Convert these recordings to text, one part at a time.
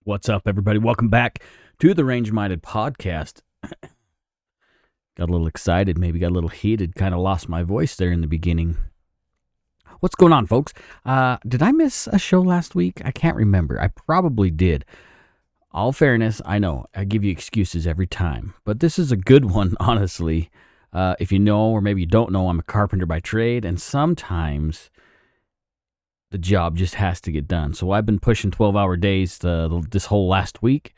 What's up, everybody? Welcome back to the Range Minded Podcast. Got a little excited, maybe got a little heated, kind of lost my voice there in the beginning. What's going on, folks? Did I miss a show last week? I can't remember. I probably did. All fairness, I know, I give you excuses every time, but this is a good one, honestly. If you know, or maybe you don't know, I'm a carpenter by trade, and sometimes the job just has to get done. So I've been pushing 12-hour days this whole last week.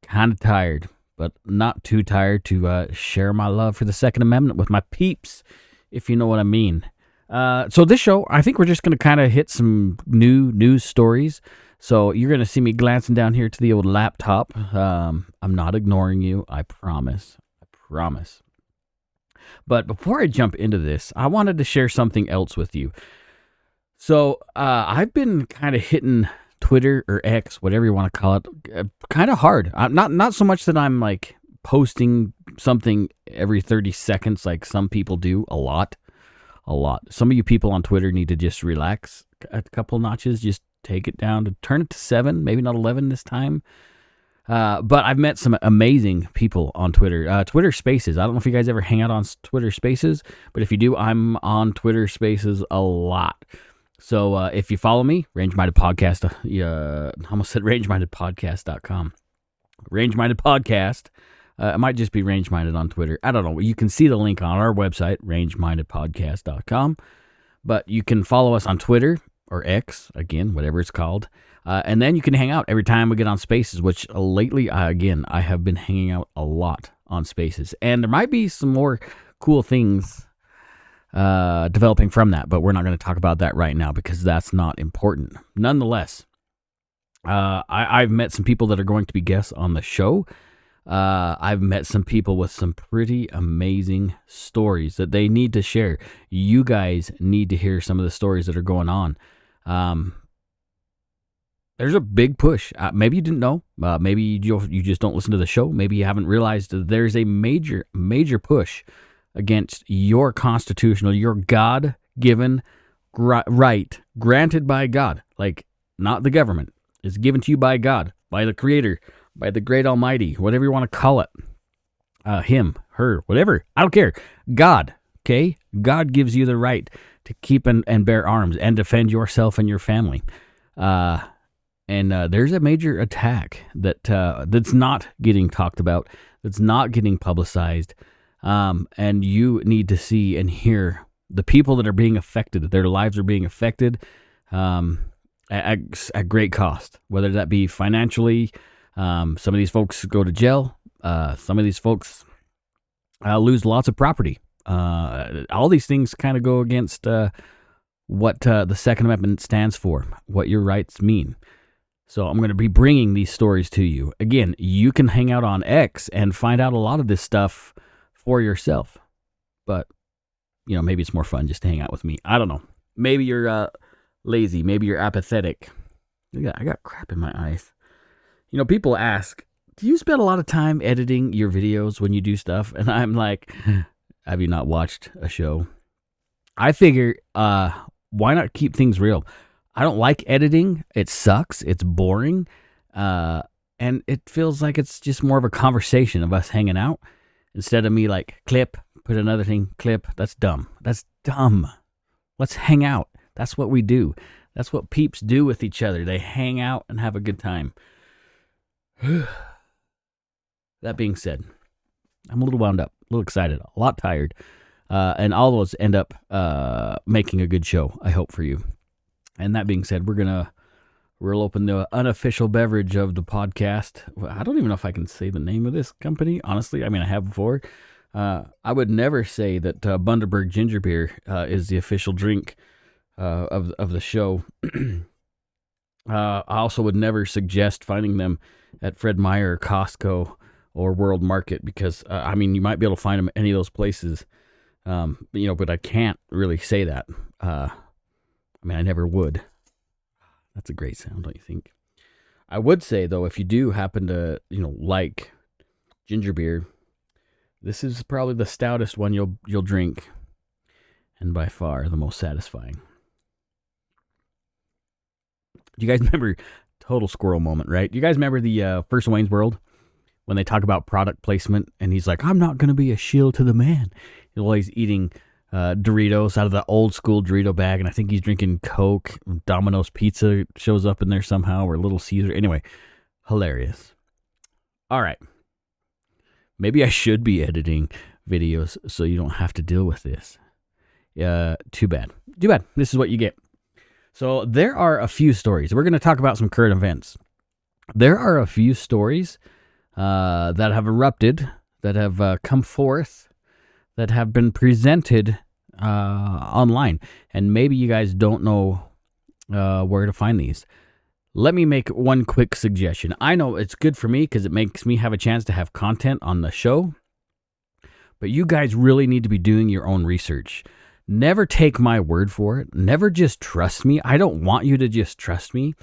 Kind of tired, but not too tired to share my love for the Second Amendment with my peeps, if you know what I mean. So this show, I think we're just going to kind of hit some new news stories. So you're going to see me glancing down here to the old laptop. I'm not ignoring you. I promise. But before I jump into this, I wanted to share something else with you. So I've been kind of hitting Twitter or X, whatever you want to call it, kind of hard. Not so much that I'm like posting something every 30 seconds like some people do. A lot. Some of you people on Twitter need to just relax a couple notches. Just take it down to turn it to 7, maybe not 11 this time. But I've met some amazing people on Twitter. Twitter Spaces. I don't know if you guys ever hang out on Twitter Spaces, but if you do, I'm on Twitter Spaces a lot. So if you follow me, Range Minded Podcast, I almost said rangemindedpodcast.com. Range Minded Podcast. It might just be Range Minded on Twitter. I don't know. You can see the link on our website, rangemindedpodcast.com. But you can follow us on Twitter or X, again, whatever it's called. And then you can hang out every time we get on Spaces, which lately, again, I have been hanging out a lot on Spaces. And there might be some more cool things developing from that, but we're not going to talk about that right now because that's not important. Nonetheless, I've met some people that are going to be guests on the show. I've met some people with some pretty amazing stories that they need to share. You guys need to hear some of the stories that are going on. There's a big push. Maybe you didn't know. Maybe you just don't listen to the show. Maybe you haven't realized that there's a major push against your constitutional, your God-given right, granted by God, like not the government. It's given to you by God, by the Creator, by the Great Almighty, whatever you want to call it. Him, her, whatever. I don't care. God, okay? God gives you the right to keep and bear arms and defend yourself and your family. And there's a major attack that's not getting talked about, that's not getting publicized. And you need to see and hear the people that are being affected. Their lives are being affected at great cost, whether that be financially. Some of these folks go to jail. Some of these folks lose lots of property. All these things kind of go against what the Second Amendment stands for, what your rights mean. So I'm going to be bringing these stories to you. Again, you can hang out on X and find out a lot of this stuff for yourself. But, maybe it's more fun just to hang out with me. I don't know. Maybe you're lazy. Maybe you're apathetic. I got crap in my eyes. People ask, do you spend a lot of time editing your videos when you do stuff? And I'm like, have you not watched a show? I figure, why not keep things real? I don't like editing. It sucks. It's boring. And it feels like it's just more of a conversation of us hanging out instead of me like clip, put another thing, clip. That's dumb. Let's hang out. That's what we do. That's what peeps do with each other. They hang out and have a good time. That being said, I'm a little wound up, a little excited, a lot tired. And all those end up making a good show, I hope, for you. And that being said, we'll open the unofficial beverage of the podcast. I don't even know if I can say the name of this company, honestly. I mean, I have before. I would never say that Bundaberg Ginger Beer is the official drink of the show. I also would never suggest finding them at Fred Meyer or Costco or World Market because, you might be able to find them at any of those places. But I can't really say that. I never would. That's a great sound, don't you think? I would say, though, if you do happen to, like ginger beer, this is probably the stoutest one you'll drink, and by far the most satisfying. Do you guys remember Total squirrel moment, right? You guys remember the first Wayne's World when they talk about product placement and he's like, I'm not going to be a shield to the man. While he's eating Doritos out of the old school Dorito bag, and I think he's drinking Coke. Domino's Pizza shows up in there somehow, or Little Caesar. Anyway, hilarious. All right. Maybe I should be editing videos so you don't have to deal with this. Too bad. Too bad. This is what you get. So there are a few stories. We're going to talk about some current events. There are a few stories that have erupted, that have come forth, that have been presented online. And maybe you guys don't know where to find these. Let me make one quick suggestion. I know it's good for me because it makes me have a chance to have content on the show. But you guys really need to be doing your own research. Never take my word for it. Never just trust me. I don't want you to just trust me.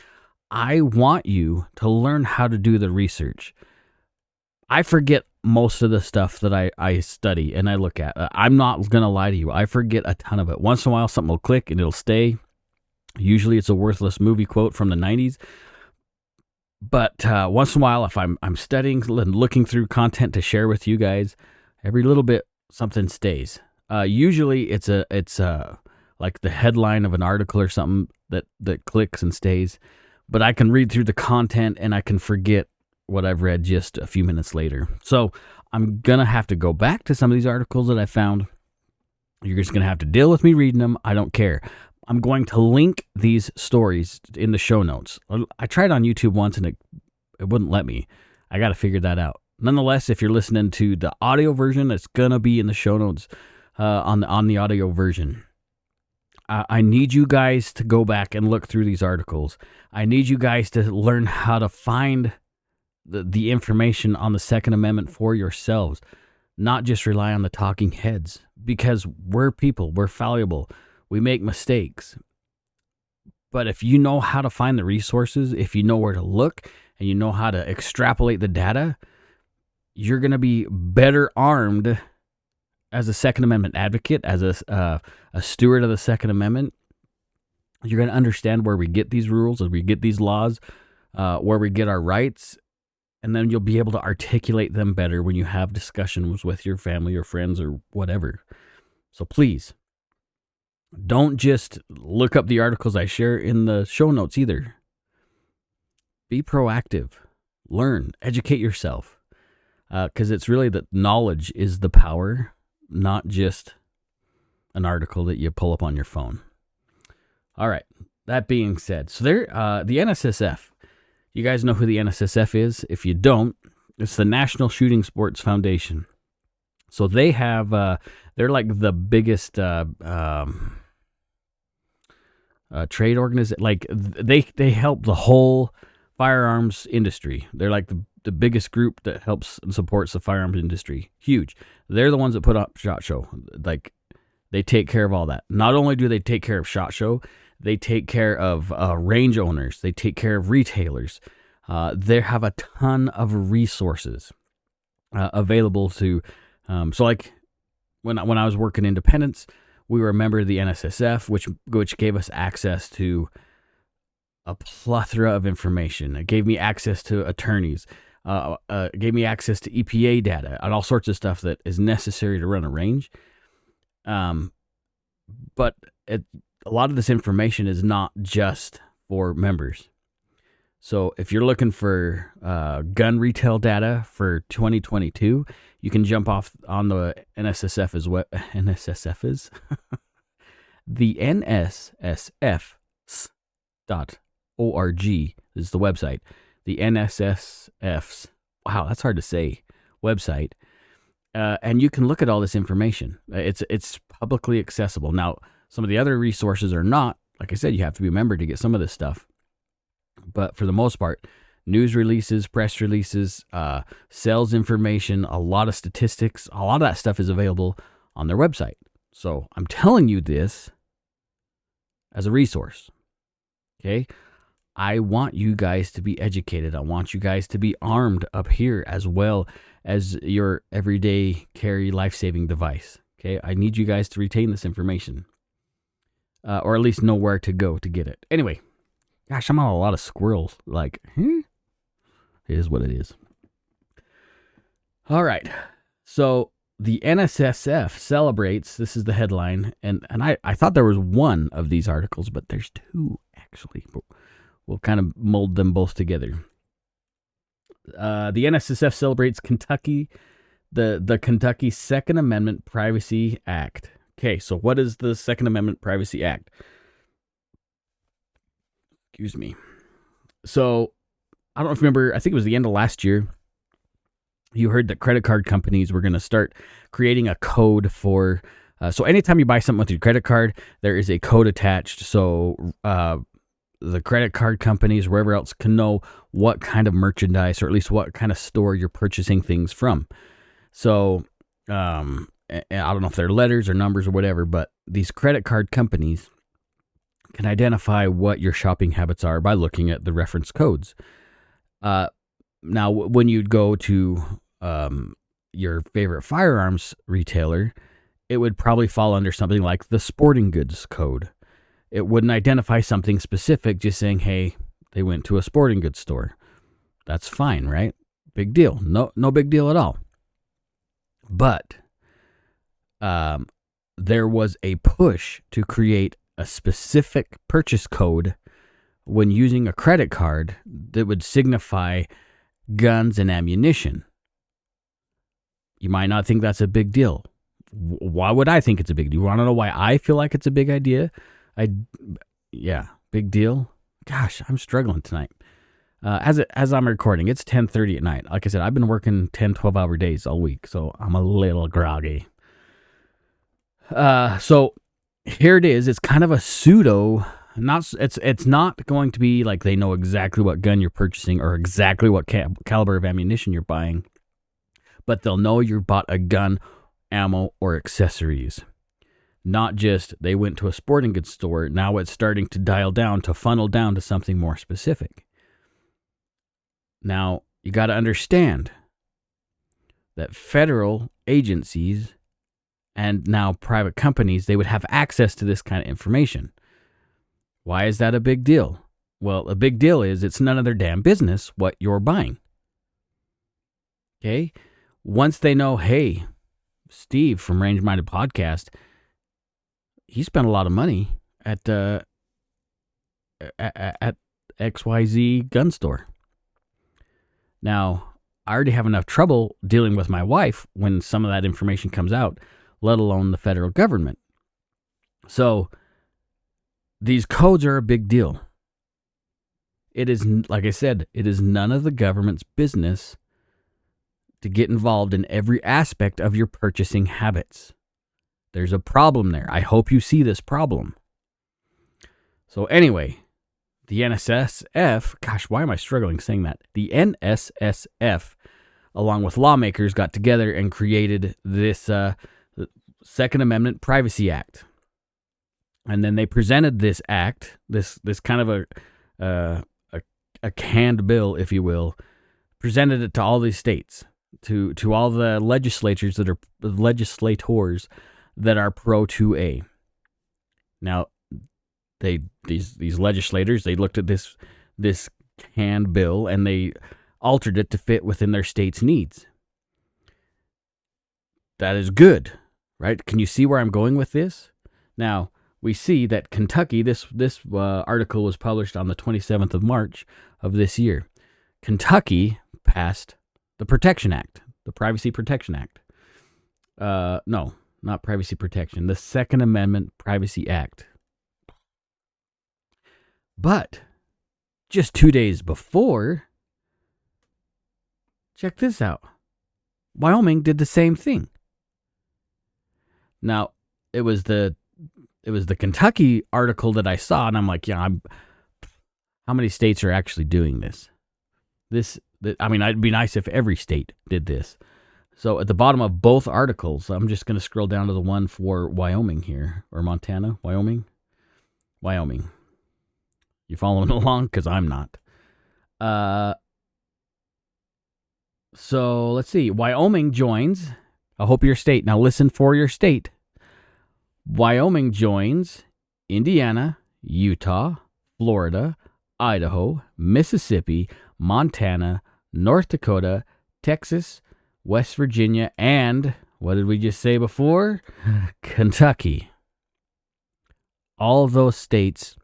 I want you to learn how to do the research. I forget most of the stuff that I study and I look at. I'm not going to lie to you. I forget a ton of it. Once in a while, something will click and it'll stay. Usually it's a worthless movie quote from the 90s. But once in a while, if I'm studying and looking through content to share with you guys, every little bit something stays. Usually it's like the headline of an article or something that clicks and stays. But I can read through the content and I can forget what I've read just a few minutes later. So I'm going to have to go back to some of these articles that I found. You're just going to have to deal with me reading them. I don't care. I'm going to link these stories in the show notes. I tried on YouTube once and it wouldn't let me. I got to figure that out. Nonetheless, if you're listening to the audio version, it's going to be in the show notes on the audio version. I need you guys to go back and look through these articles. I need you guys to learn how to find the information on the Second Amendment for yourselves, not just rely on the talking heads, because we're people, we're fallible. We make mistakes. But if you know how to find the resources, if you know where to look, and you know how to extrapolate the data, you're going to be better armed as a Second Amendment advocate, as a steward of the Second Amendment. You're going to understand where we get these rules, where we get these laws, where we get our rights, and then you'll be able to articulate them better when you have discussions with your family or friends or whatever. So please, don't just look up the articles I share in the show notes either. Be proactive. Learn. Educate yourself. Because it's really that knowledge is the power, not just an article that you pull up on your phone. All right. That being said, so the NSSF. You guys know who the NSSF is? If you don't, it's the National Shooting Sports Foundation. So they have, they're like the biggest trade organization. Like they help the whole firearms industry. They're like the biggest group that helps and supports the firearms industry. Huge. They're the ones that put up SHOT Show. Like they take care of all that. Not only do they take care of SHOT Show, they take care of range owners. They take care of retailers. They have a ton of resources available to. So like when I was working Independence, we were a member of the NSSF, which gave us access to a plethora of information. It gave me access to attorneys. Gave me access to EPA data and all sorts of stuff that is necessary to run a range. But a lot of this information is not just for members. So if you're looking for gun retail data for 2022, you can jump off on the NSSF as well. NSSF is the NSSF.org is the website. The NSSF's, wow, that's hard to say, website. And you can look at all this information. It's publicly accessible. Now, some of the other resources are not. Like I said, you have to be a member to get some of this stuff. But for the most part, news releases, press releases, sales information, a lot of statistics, a lot of that stuff is available on their website. So I'm telling you this as a resource. Okay? I want you guys to be educated. I want you guys to be armed up here as well as your everyday carry life-saving device. Okay? I need you guys to retain this information. Or at least know where to go to get it. Anyway, Gosh, I'm on a lot of squirrels. Like, it is what it is. All right. So the NSSF celebrates, this is the headline, and I thought there was one of these articles, but there's two actually. We'll kind of mold them both together. The NSSF celebrates Kentucky, the Kentucky Second Amendment Privacy Act. Okay, so what is the Second Amendment Privacy Act? Excuse me. So I don't know if you remember, I think it was the end of last year, you heard that credit card companies were going to start creating a code for, so anytime you buy something with your credit card, there is a code attached. So the credit card companies, wherever else, can know what kind of merchandise, or at least what kind of store you're purchasing things from. So I don't know if they're letters or numbers or whatever, but these credit card companies can identify what your shopping habits are by looking at the reference codes. Now, when you'd go to your favorite firearms retailer, it would probably fall under something like the sporting goods code. It wouldn't identify something specific, just saying, hey, they went to a sporting goods store. That's fine, right? Big deal. No big deal at all. But there was a push to create a specific purchase code when using a credit card that would signify guns and ammunition. You might not think that's a big deal. Why would I think it's a big deal? You want to know why I feel like it's a big idea? Big deal. Gosh, I'm struggling tonight. As I'm recording, it's 10:30 at night. Like I said, I've been working 10, 12-hour days all week, so I'm a little groggy. So here it is. It's kind of a pseudo. It's not going to be like they know exactly what gun you're purchasing or exactly what caliber of ammunition you're buying, but they'll know you bought a gun, ammo, or accessories. Not just they went to a sporting goods store. Now it's starting to funnel down to something more specific. Now, you got to understand that federal agencies and now private companies, they would have access to this kind of information. Why is that a big deal? Well, a big deal is it's none of their damn business what you're buying. Okay? Once they know, hey, Steve from Range Minded Podcast, he spent a lot of money at XYZ gun store. Now, I already have enough trouble dealing with my wife when some of that information comes out, let alone the federal government. So these codes are a big deal. It is, like I said, it is none of the government's business to get involved in every aspect of your purchasing habits. There's a problem there. I hope you see this problem. So anyway, the NSSF, gosh, why am I struggling saying that? The NSSF, along with lawmakers, got together and created this Second Amendment Privacy Act. And then they presented this act, this kind of a canned bill, if you will, presented it to all these states, to all the legislators that are pro 2A. Now, these legislators, they looked at this canned bill and they altered it to fit within their state's needs. That is good, right? Can you see where I'm going with this? Now, we see that Kentucky, this article was published on the 27th of March of this year. Kentucky passed the Protection Act, the Privacy Protection Act. No, not Privacy Protection, the Second Amendment Privacy Act. But just 2 days before, check this out. Wyoming did the same thing. Now, it was the Kentucky article that I saw, and I'm like, how many states are actually doing this? It'd be nice if every state did this. So at the bottom of both articles, I'm just going to scroll down to the one for Wyoming here, or Montana, Wyoming. You following along? Because I'm not. So let's see. Wyoming joins. I hope your state. Now listen for your state. Wyoming joins Indiana, Utah, Florida, Idaho, Mississippi, Montana, North Dakota, Texas, West Virginia, and what did we just say before? Kentucky. All of those states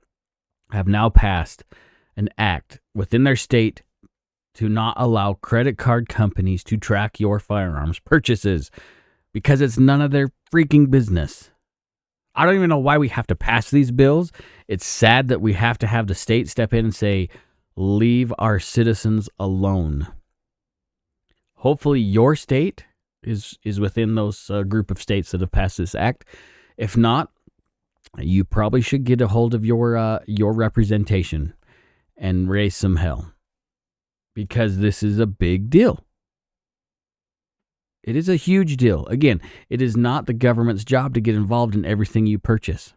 have now passed an act within their state to not allow credit card companies to track your firearms purchases because it's none of their freaking business. I don't even know why we have to pass these bills. It's sad that we have to have the state step in and say, leave our citizens alone. Hopefully your state is within those group of states that have passed this act. If not, you probably should get a hold of your representation and raise some hell, because this is a big deal. It is a huge deal. Again, it is not the government's job to get involved in everything you purchase.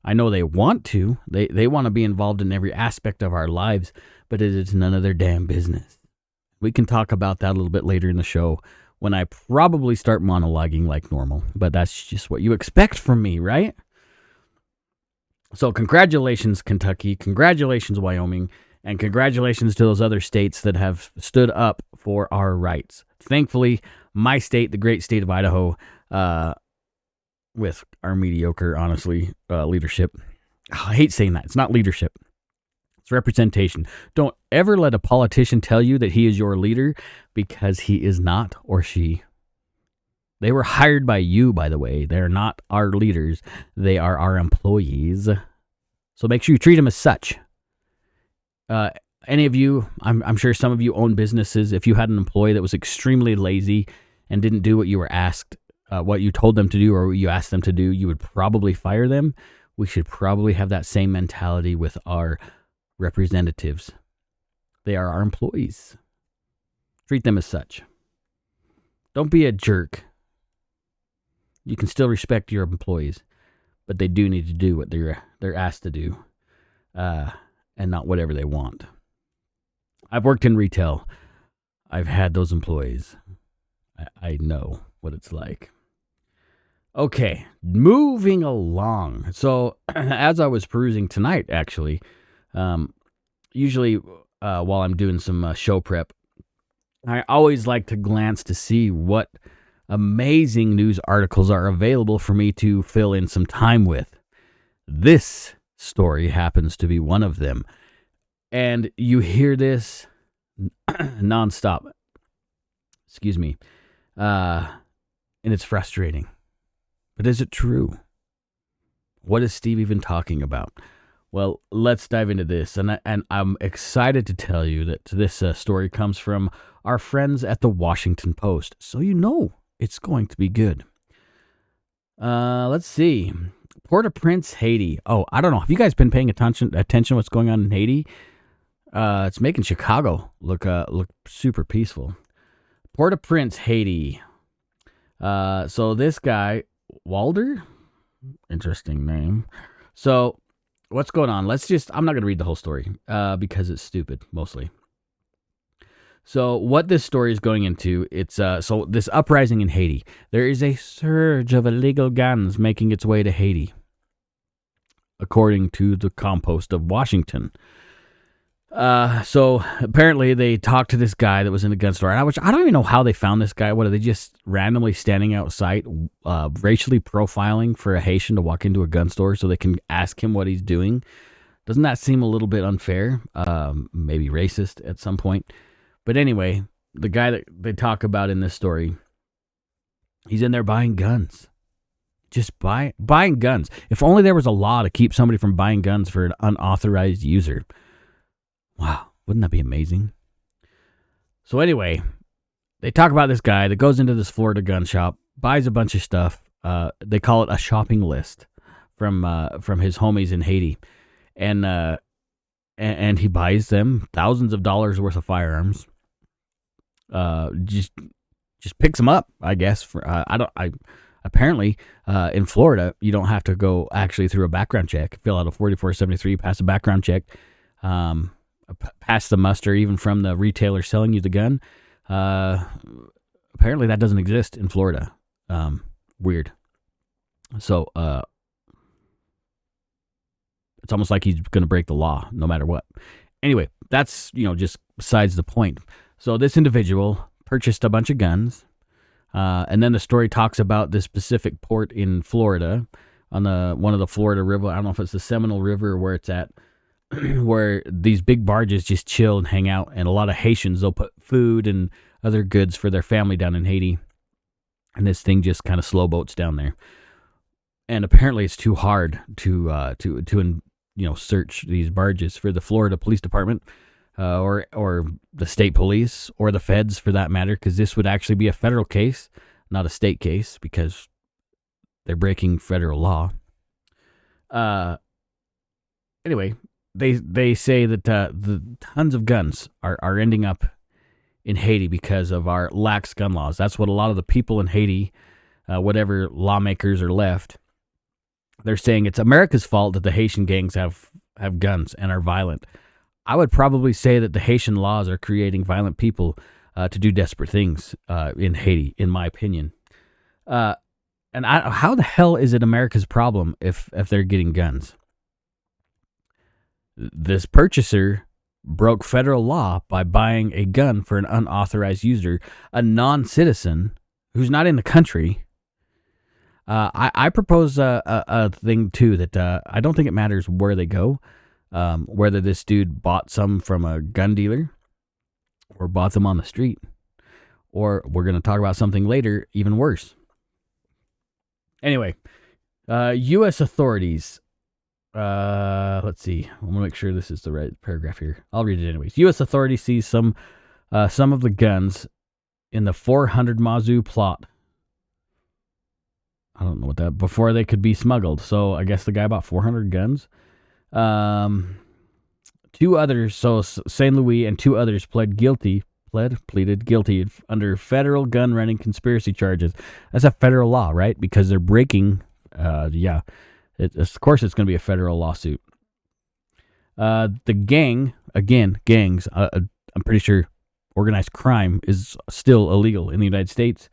I know they want to. They want to be involved in every aspect of our lives, but it is none of their damn business. We can talk about that a little bit later in the show when I probably start monologuing like normal, but that's just what you expect from me, right? So congratulations, Kentucky. Congratulations, Wyoming. And congratulations to those other states that have stood up for our rights. Thankfully, my state, the great state of Idaho, with our mediocre, honestly, leadership. I hate saying that. It's not leadership. It's representation. Don't ever let a politician tell you that he is your leader, because he is not, or she. They were hired by you, by the way. They're not our leaders. They are our employees. So make sure you treat them as such. Any of you, I'm sure some of you own businesses. If you had an employee that was extremely lazy and didn't do what you were asked, what you told them to do or what you asked them to do, you would probably fire them. We should probably have that same mentality with our representatives. They are our employees. Treat them as such. Don't be a jerk. You can still respect your employees, but they do need to do what they're asked to do, and not whatever they want. I've worked in retail. I've had those employees. I know what it's like. Okay, moving along. So as I was perusing tonight, actually, usually while I'm doing some show prep, I always like to glance to see what amazing news articles are available for me to fill in some time with. This story happens to be one of them. And you hear this nonstop. Excuse me. And it's frustrating. But is it true? What is Steve even talking about? Well, let's dive into this. And I'm excited to tell you that this story comes from our friends at the Washington Post. So you know it's going to be good. Let's see. Port-au-Prince, Haiti. Oh, I don't know. Have you guys been paying attention to what's going on in Haiti? It's making Chicago look super peaceful. Port-au-Prince, Haiti. So this guy, Walder, interesting name. So what's going on? I'm not going to read the whole story because it's stupid, mostly. So what this story is going into, it's so this uprising in Haiti. There is a surge of illegal guns making its way to Haiti, according to the Compost of Washington. So apparently they talked to this guy that was in the gun store, which I don't even know how they found this guy. What, are they just randomly standing outside, racially profiling for a Haitian to walk into a gun store so they can ask him what he's doing? Doesn't that seem a little bit unfair? Maybe racist at some point. But anyway, the guy that they talk about in this story, he's in there buying guns. Just buying guns. If only there was a law to keep somebody from buying guns for an unauthorized user. Wow, wouldn't that be amazing? So anyway, they talk about this guy that goes into this Florida gun shop, buys a bunch of stuff. They call it a shopping list from his homies in Haiti, and he buys them thousands of dollars worth of firearms. Just picks them up, I guess. Apparently, in Florida, you don't have to go actually through a background check. Fill out a 4473, pass a background check, pass the muster even from the retailer selling you the gun. Apparently, that doesn't exist in Florida. Weird. So, It's almost like he's going to break the law no matter what. Anyway, that's, just besides the point. So this individual purchased a bunch of guns, and then the story talks about this specific port in Florida, on one of the Florida river. I don't know if it's the Seminole River or where it's at, where these big barges just chill and hang out, and a lot of Haitians, they'll put food and other goods for their family down in Haiti, and this thing just kind of slow boats down there. And apparently, it's too hard to search these barges for the Florida Police Department, or the state police, or the feds for that matter, because this would actually be a federal case, not a state case, because they're breaking federal law. Anyway, they say that the tons of guns are ending up in Haiti because of our lax gun laws. That's what a lot of the people in Haiti, whatever lawmakers are left, they're saying it's America's fault that the Haitian gangs have guns and are violent. I would probably say that the Haitian laws are creating violent people to do desperate things in Haiti, in my opinion. And how the hell is it America's problem if they're getting guns? This purchaser broke federal law by buying a gun for an unauthorized user, a non-citizen who's not in the country. I propose a thing, too, that I don't think it matters where they go, whether this dude bought some from a gun dealer or bought them on the street, or we're going to talk about something later, even worse. Anyway, U.S. authorities, let's see, I'm going to make sure this is the right paragraph here. I'll read it anyways. U.S. authorities seize some of the guns in the 400 Mazoo plot. I don't know what that, before they could be smuggled. So I guess the guy bought 400 guns. Two others, so St. Louis and two others pleaded guilty under federal gun running conspiracy charges. That's a federal law, right? Because they're breaking, of course it's going to be a federal lawsuit. The gang, again, gangs, I'm pretty sure organized crime is still illegal in the United States.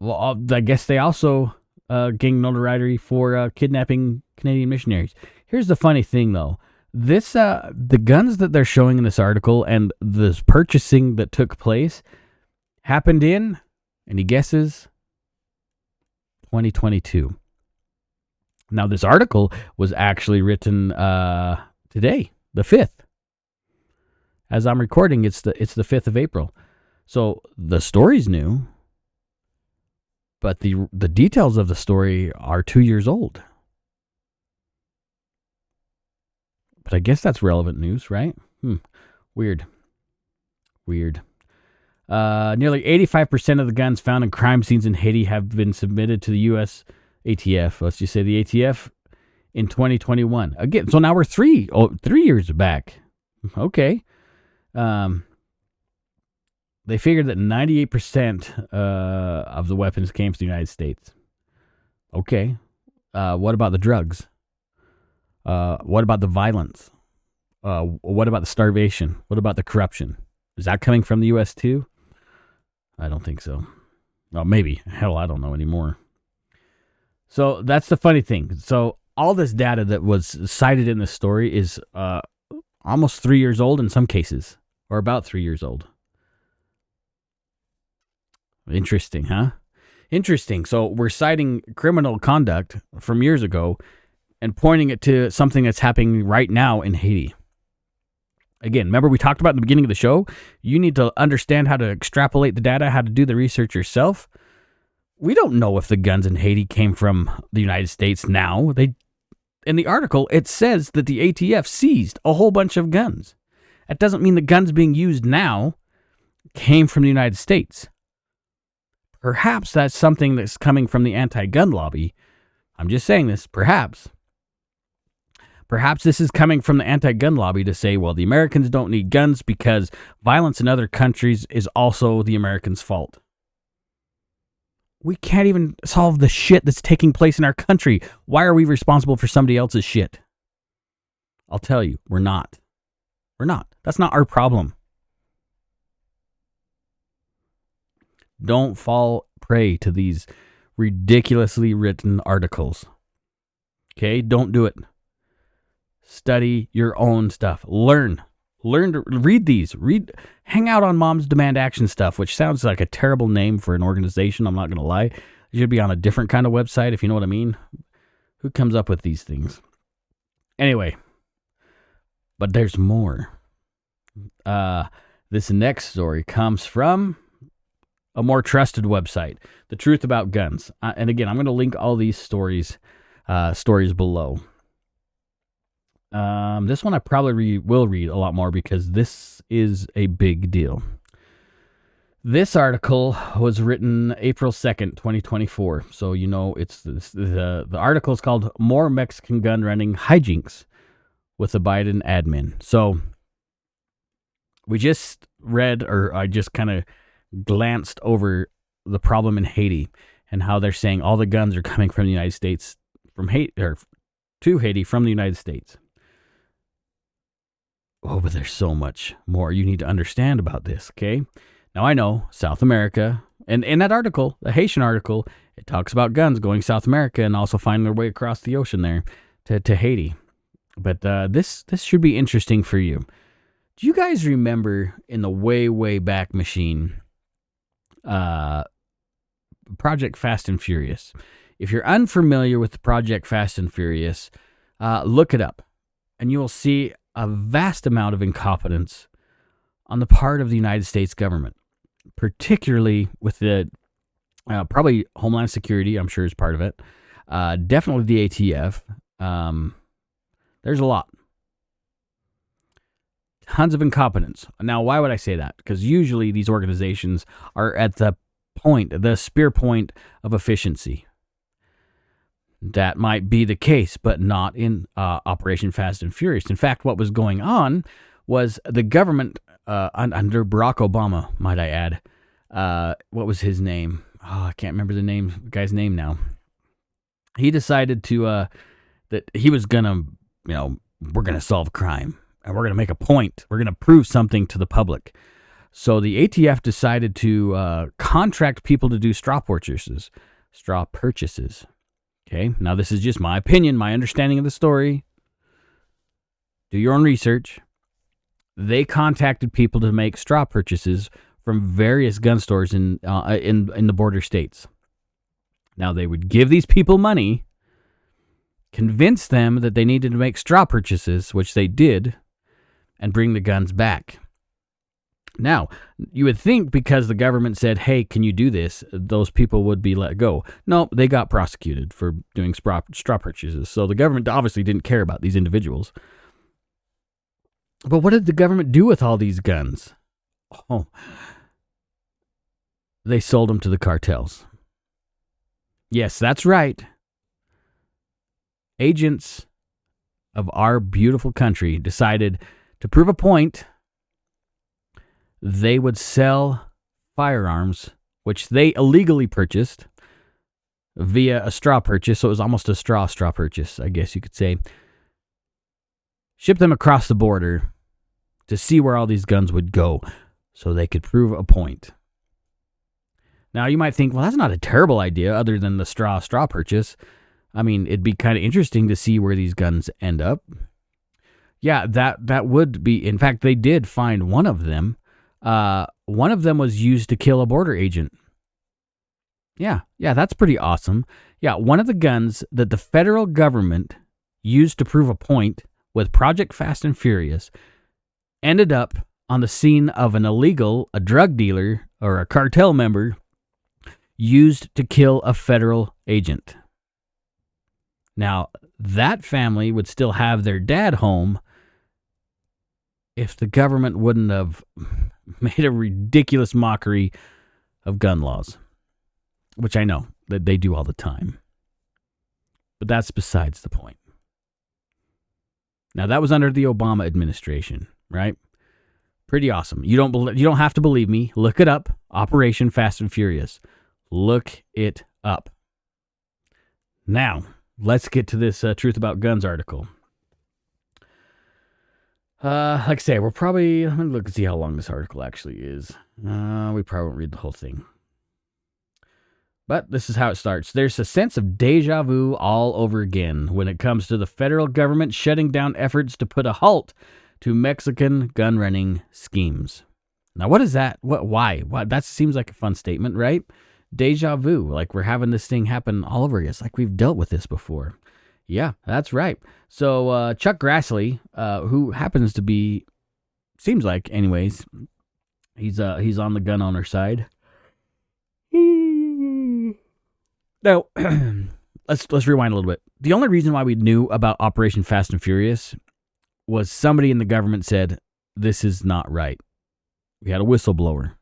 Well, I guess they also gained notoriety for kidnapping Canadian missionaries. Here's the funny thing, though. This the guns that they're showing in this article and this purchasing that took place happened in, and he guesses, 2022. Now, this article was actually written today, the 5th. As I'm recording, it's the 5th of April. So the story's new, but the details of the story are 2 years old. But I guess that's relevant news, right? Weird. Nearly 85% of the guns found in crime scenes in Haiti have been submitted to the U.S. ATF. Let's just say the ATF in 2021. Again, so now we're 3 years back. Okay. They figured that 98% of the weapons came to the United States. Okay. What about the drugs? What about the violence? What about the starvation? What about the corruption? Is that coming from the U.S. too? I don't think so. Well, maybe. Hell, I don't know anymore. So that's the funny thing. So all this data that was cited in this story is almost 3 years old in some cases, or about 3 years old. Interesting, huh? Interesting. So we're citing criminal conduct from years ago and pointing it to something that's happening right now in Haiti. Again, remember we talked about at the beginning of the show? You need to understand how to extrapolate the data, how to do the research yourself. We don't know if the guns in Haiti came from the United States now. In the article, it says that the ATF seized a whole bunch of guns. That doesn't mean the guns being used now came from the United States. Perhaps that's something that's coming from the anti-gun lobby. I'm just saying this, perhaps. Perhaps this is coming from the anti-gun lobby to say, well, the Americans don't need guns because violence in other countries is also the Americans' fault. We can't even solve the shit that's taking place in our country. Why are we responsible for somebody else's shit? I'll tell you, we're not. We're not. That's not our problem. Don't fall prey to these ridiculously written articles. Okay, don't do it. Study your own stuff. Learn to read these. Hang out on Moms Demand Action stuff, which sounds like a terrible name for an organization. I'm not going to lie. It should be on a different kind of website, if you know what I mean. Who comes up with these things? Anyway, but there's more. This next story comes from a more trusted website, The Truth About Guns. And again, I'm going to link all these stories below. This one I probably will read a lot more because this is a big deal. This article was written April 2nd, 2024. So, it's the article is called More Mexican Gun Running Hijinks with the Biden Admin. So, we just read, or I just kind of glanced over the problem in Haiti and how they're saying all the guns are coming from the United States, to Haiti from the United States. Oh, but there's so much more you need to understand about this, okay? Now, I know South America, and in that article, the Haitian article, it talks about guns going South America and also finding their way across the ocean there to Haiti. But this should be interesting for you. Do you guys remember in the way, way back machine, Project Fast and Furious? If you're unfamiliar with Project Fast and Furious, look it up, and you will see a vast amount of incompetence on the part of the United States government, particularly with the probably Homeland Security, I'm sure is part of it. Definitely the ATF. There's a lot. Tons of incompetence. Now, why would I say that? Because usually these organizations are at the spear point of efficiency. That might be the case, but not in Operation Fast and Furious. In fact, what was going on was the government, under Barack Obama, might I add, what was his name? Oh, I can't remember the guy's name now. He decided that he was gonna, we're gonna solve crime. And we're going to make a point. We're going to prove something to the public. So the ATF decided to contract people to do straw purchases. Okay, now this is just my opinion, my understanding of the story. Do your own research. They contacted people to make straw purchases from various gun stores in the border states. Now they would give these people money, convince them that they needed to make straw purchases, which they did, and bring the guns back. Now, you would think because the government said, hey, can you do this, those people would be let go. No, they got prosecuted for doing straw purchases. So the government obviously didn't care about these individuals. But what did the government do with all these guns? Oh, they sold them to the cartels. Yes, that's right. Agents of our beautiful country decided to prove a point, they would sell firearms, which they illegally purchased via a straw purchase. So it was almost a straw purchase, I guess you could say. Ship them across the border to see where all these guns would go so they could prove a point. Now, you might think, well, that's not a terrible idea other than the straw purchase. I mean, it'd be kind of interesting to see where these guns end up. Yeah, that would be. In fact, they did find one of them. One of them was used to kill a border agent. Yeah, that's pretty awesome. Yeah, one of the guns that the federal government used to prove a point with Project Fast and Furious ended up on the scene of a drug dealer or a cartel member used to kill a federal agent. Now, that family would still have their dad home if the government wouldn't have made a ridiculous mockery of gun laws, which I know that they do all the time. But that's besides the point. Now, that was under the Obama administration, right? Pretty awesome. You don't have to believe me. Look it up. Operation Fast and Furious. Look it up. Now, let's get to this Truth About Guns article. Like I say, we're probably... Let me look and see how long this article actually is. We probably won't read the whole thing. But this is how it starts. There's a sense of deja vu all over again when it comes to the federal government shutting down efforts to put a halt to Mexican gun running schemes. Now, what is that? Why? That seems like a fun statement, right? Deja vu, like we're having this thing happen all over again. It's like we've dealt with this before. Yeah, that's right. So Chuck Grassley, who happens to be, seems like, anyways, he's on the gun owner side. Now, let's rewind a little bit. The only reason why we knew about Operation Fast and Furious was somebody in the government said, this is not right. We had a whistleblower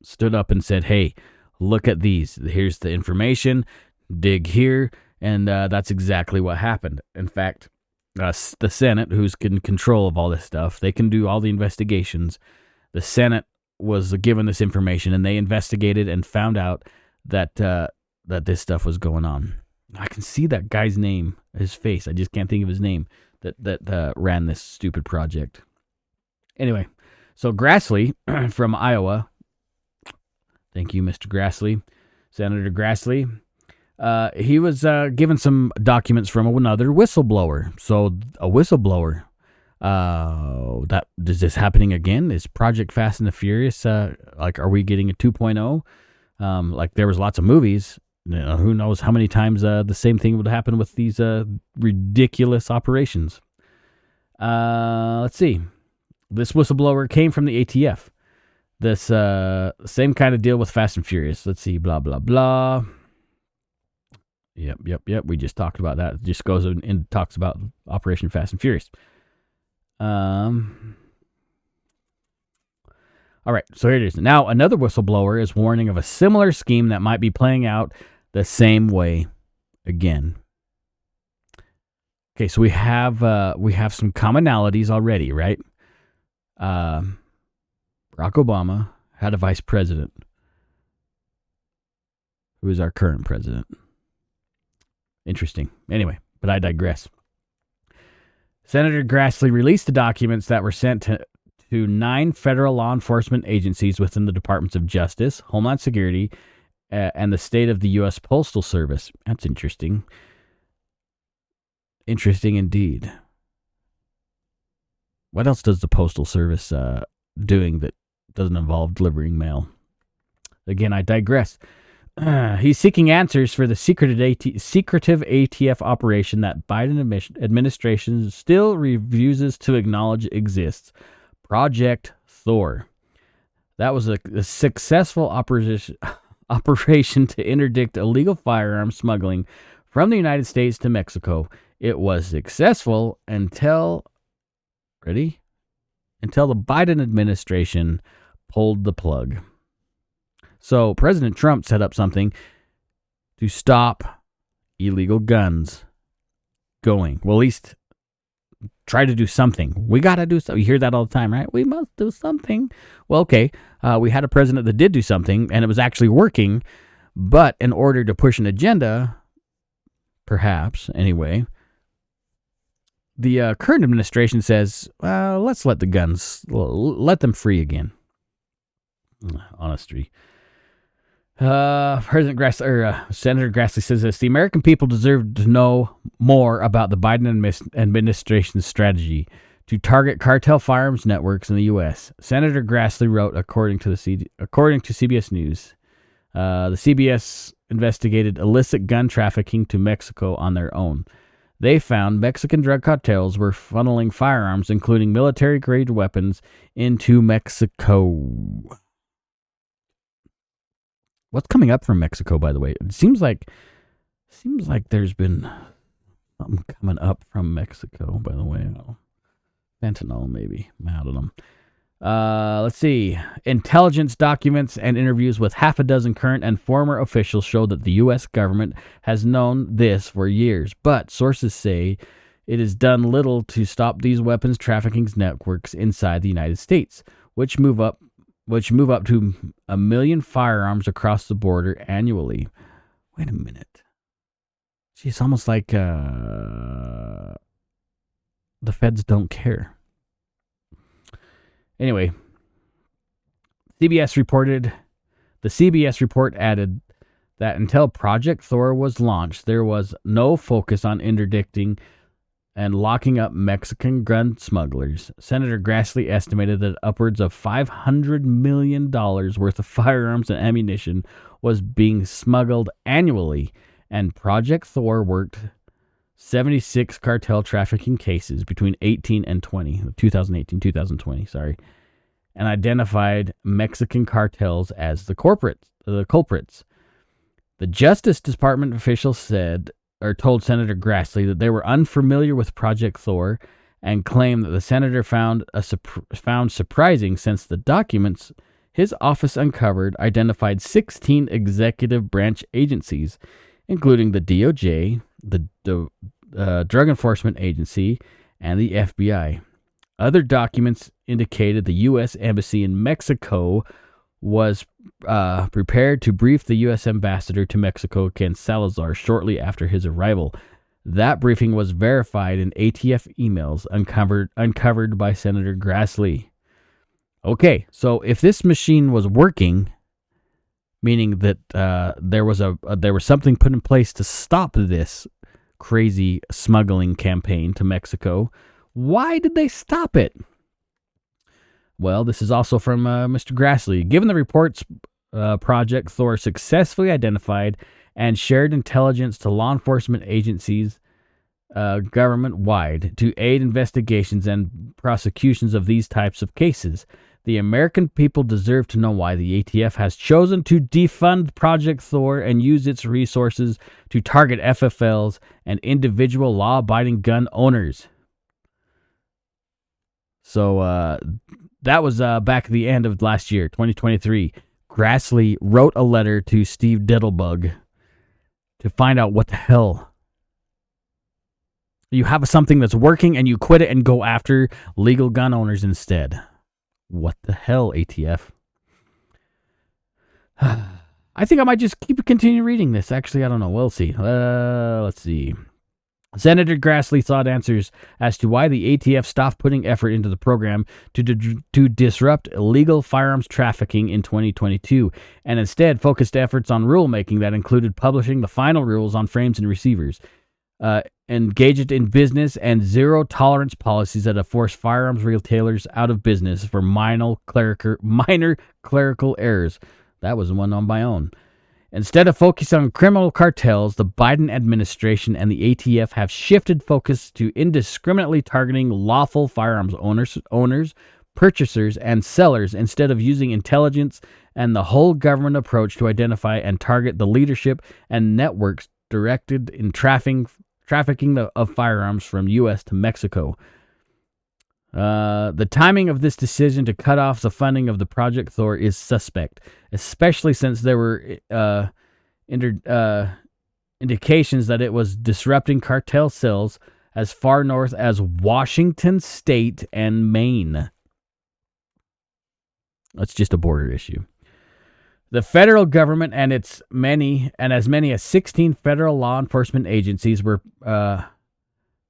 stood up and said, hey, look at these. Here's the information. Dig here. And that's exactly what happened. In fact, the Senate, who's in control of all this stuff, they can do all the investigations. The Senate was given this information, and they investigated and found out that that this stuff was going on. I can see that guy's name, his face. I just can't think of his name that ran this stupid project. Anyway, so Grassley from Iowa, thank you, Mr. Grassley, Senator Grassley, he was given some documents from another whistleblower. So a whistleblower, is this happening again? Is Project Fast and the Furious, are we getting a 2.0? Like there was lots of movies. Who knows how many times the same thing would happen with these ridiculous operations. Let's see. This whistleblower came from the ATF. This same kind of deal with Fast and Furious. Let's see, blah, blah, blah. Yep. We just talked about that. It just goes and talks about Operation Fast and Furious. All right, so here it is. Now, another whistleblower is warning of a similar scheme that might be playing out the same way again. Okay, so we have some commonalities already, right? Barack Obama had a vice president who is our current president. Interesting. Anyway, but I digress. Senator Grassley released the documents that were sent to 9 federal law enforcement agencies within the Departments of Justice, Homeland Security, and the state of the U.S. Postal Service. That's interesting. Interesting indeed. What else does the Postal Service doing that doesn't involve delivering mail? Again, I digress. He's seeking answers for the secretive ATF operation that Biden administration still refuses to acknowledge exists. Project Thor. That was a successful operation to interdict illegal firearm smuggling from the United States to Mexico. It was successful until the Biden administration pulled the plug. So President Trump set up something to stop illegal guns going. Well, at least try to do something. We got to do something. You hear that all the time, right? We must do something. Well, okay. We had a president that did do something, and it was actually working. But in order to push an agenda, perhaps, anyway, the current administration says, well, let's let the guns, let them free again. Honesty. Senator Grassley says this: the American people deserve to know more about the Biden administration's strategy to target cartel firearms networks in the U.S. Senator Grassley wrote, according to CBS News, the CBS investigated illicit gun trafficking to Mexico on their own. They found Mexican drug cartels were funneling firearms, including military-grade weapons, into Mexico. What's coming up from Mexico, by the way? It seems like there's been something coming up from Mexico, by the way. Fentanyl, maybe. I don't know. Let's see. Intelligence documents and interviews with half a dozen current and former officials show that the U.S. government has known this for years, but sources say it has done little to stop these weapons trafficking networks inside the United States, which move up to 1 million firearms across the border annually. Wait a minute. Gee, it's almost like the feds don't care. Anyway, the CBS report added that until Project Thor was launched, there was no focus on interdicting and locking up Mexican gun smugglers. Senator Grassley estimated that upwards of $500 million worth of firearms and ammunition was being smuggled annually, and Project Thor worked 76 cartel trafficking cases between 2020, and identified Mexican cartels as the culprits. The Justice Department officials told Senator Grassley that they were unfamiliar with Project Thor and claimed that the senator found surprising since the documents his office uncovered identified 16 executive branch agencies, including the DOJ, the Drug Enforcement Agency, and the FBI. Other documents indicated the U.S. Embassy in Mexico was prepared to brief the U.S. ambassador to Mexico, Ken Salazar, shortly after his arrival. That briefing was verified in ATF emails uncovered by Senator Grassley. Okay, so if this machine was working, meaning that there was something put in place to stop this crazy smuggling campaign to Mexico, why did they stop it? Well, this is also from Mr. Grassley. Given the reports, Project Thor successfully identified and shared intelligence to law enforcement agencies government-wide to aid investigations and prosecutions of these types of cases. The American people deserve to know why the ATF has chosen to defund Project Thor and use its resources to target FFLs and individual law-abiding gun owners. So, that was back at the end of last year, 2023. Grassley wrote a letter to Steve Dittlebug to find out what the hell. You have something that's working and you quit it and go after legal gun owners instead. What the hell, ATF? I think I might just continue reading this. Actually, I don't know. We'll see. Let's see. Senator Grassley sought answers as to why the ATF stopped putting effort into the program to disrupt illegal firearms trafficking in 2022, and instead focused efforts on rulemaking that included publishing the final rules on frames and receivers, engaged in business and zero-tolerance policies that have forced firearms retailers out of business for minor clerical errors. That was one on my own. Instead of focusing on criminal cartels, the Biden administration and the ATF have shifted focus to indiscriminately targeting lawful firearms owners, purchasers, and sellers instead of using intelligence and the whole government approach to identify and target the leadership and networks directed in trafficking of firearms from U.S. to Mexico. The timing of this decision to cut off the funding of the Project Thor is suspect, especially since there were indications that it was disrupting cartel cells as far north as Washington State and Maine. That's just a border issue. The federal government and as many as 16 federal law enforcement agencies were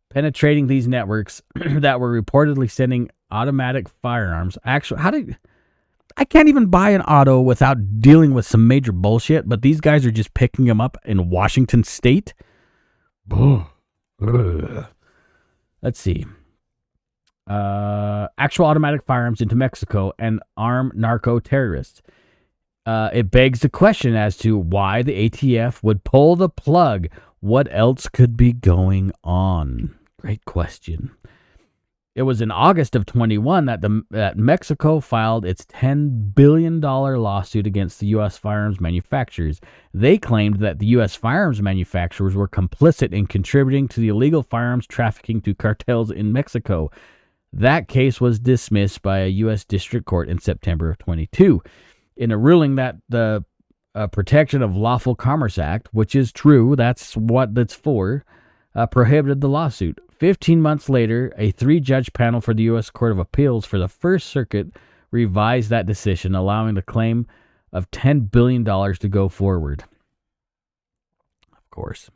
penetrating these networks that were reportedly sending automatic firearms. Actually, I can't even buy an auto without dealing with some major bullshit, but these guys are just picking them up in Washington State. Let's see. Actual automatic firearms into Mexico and arm narco terrorists. It begs the question as to why the ATF would pull the plug. What else could be going on? Great question. It was in August of 21 that Mexico filed its $10 billion lawsuit against the U.S. firearms manufacturers. They claimed that the U.S. firearms manufacturers were complicit in contributing to the illegal firearms trafficking to cartels in Mexico. That case was dismissed by a U.S. district court in September of 22. In a ruling that the Protection of Lawful Commerce Act, which is true, that's what that's for, prohibited the lawsuit. 15 months later, a 3-judge panel for the U.S. Court of Appeals for the First Circuit revised that decision, allowing the claim of $10 billion to go forward. Of course.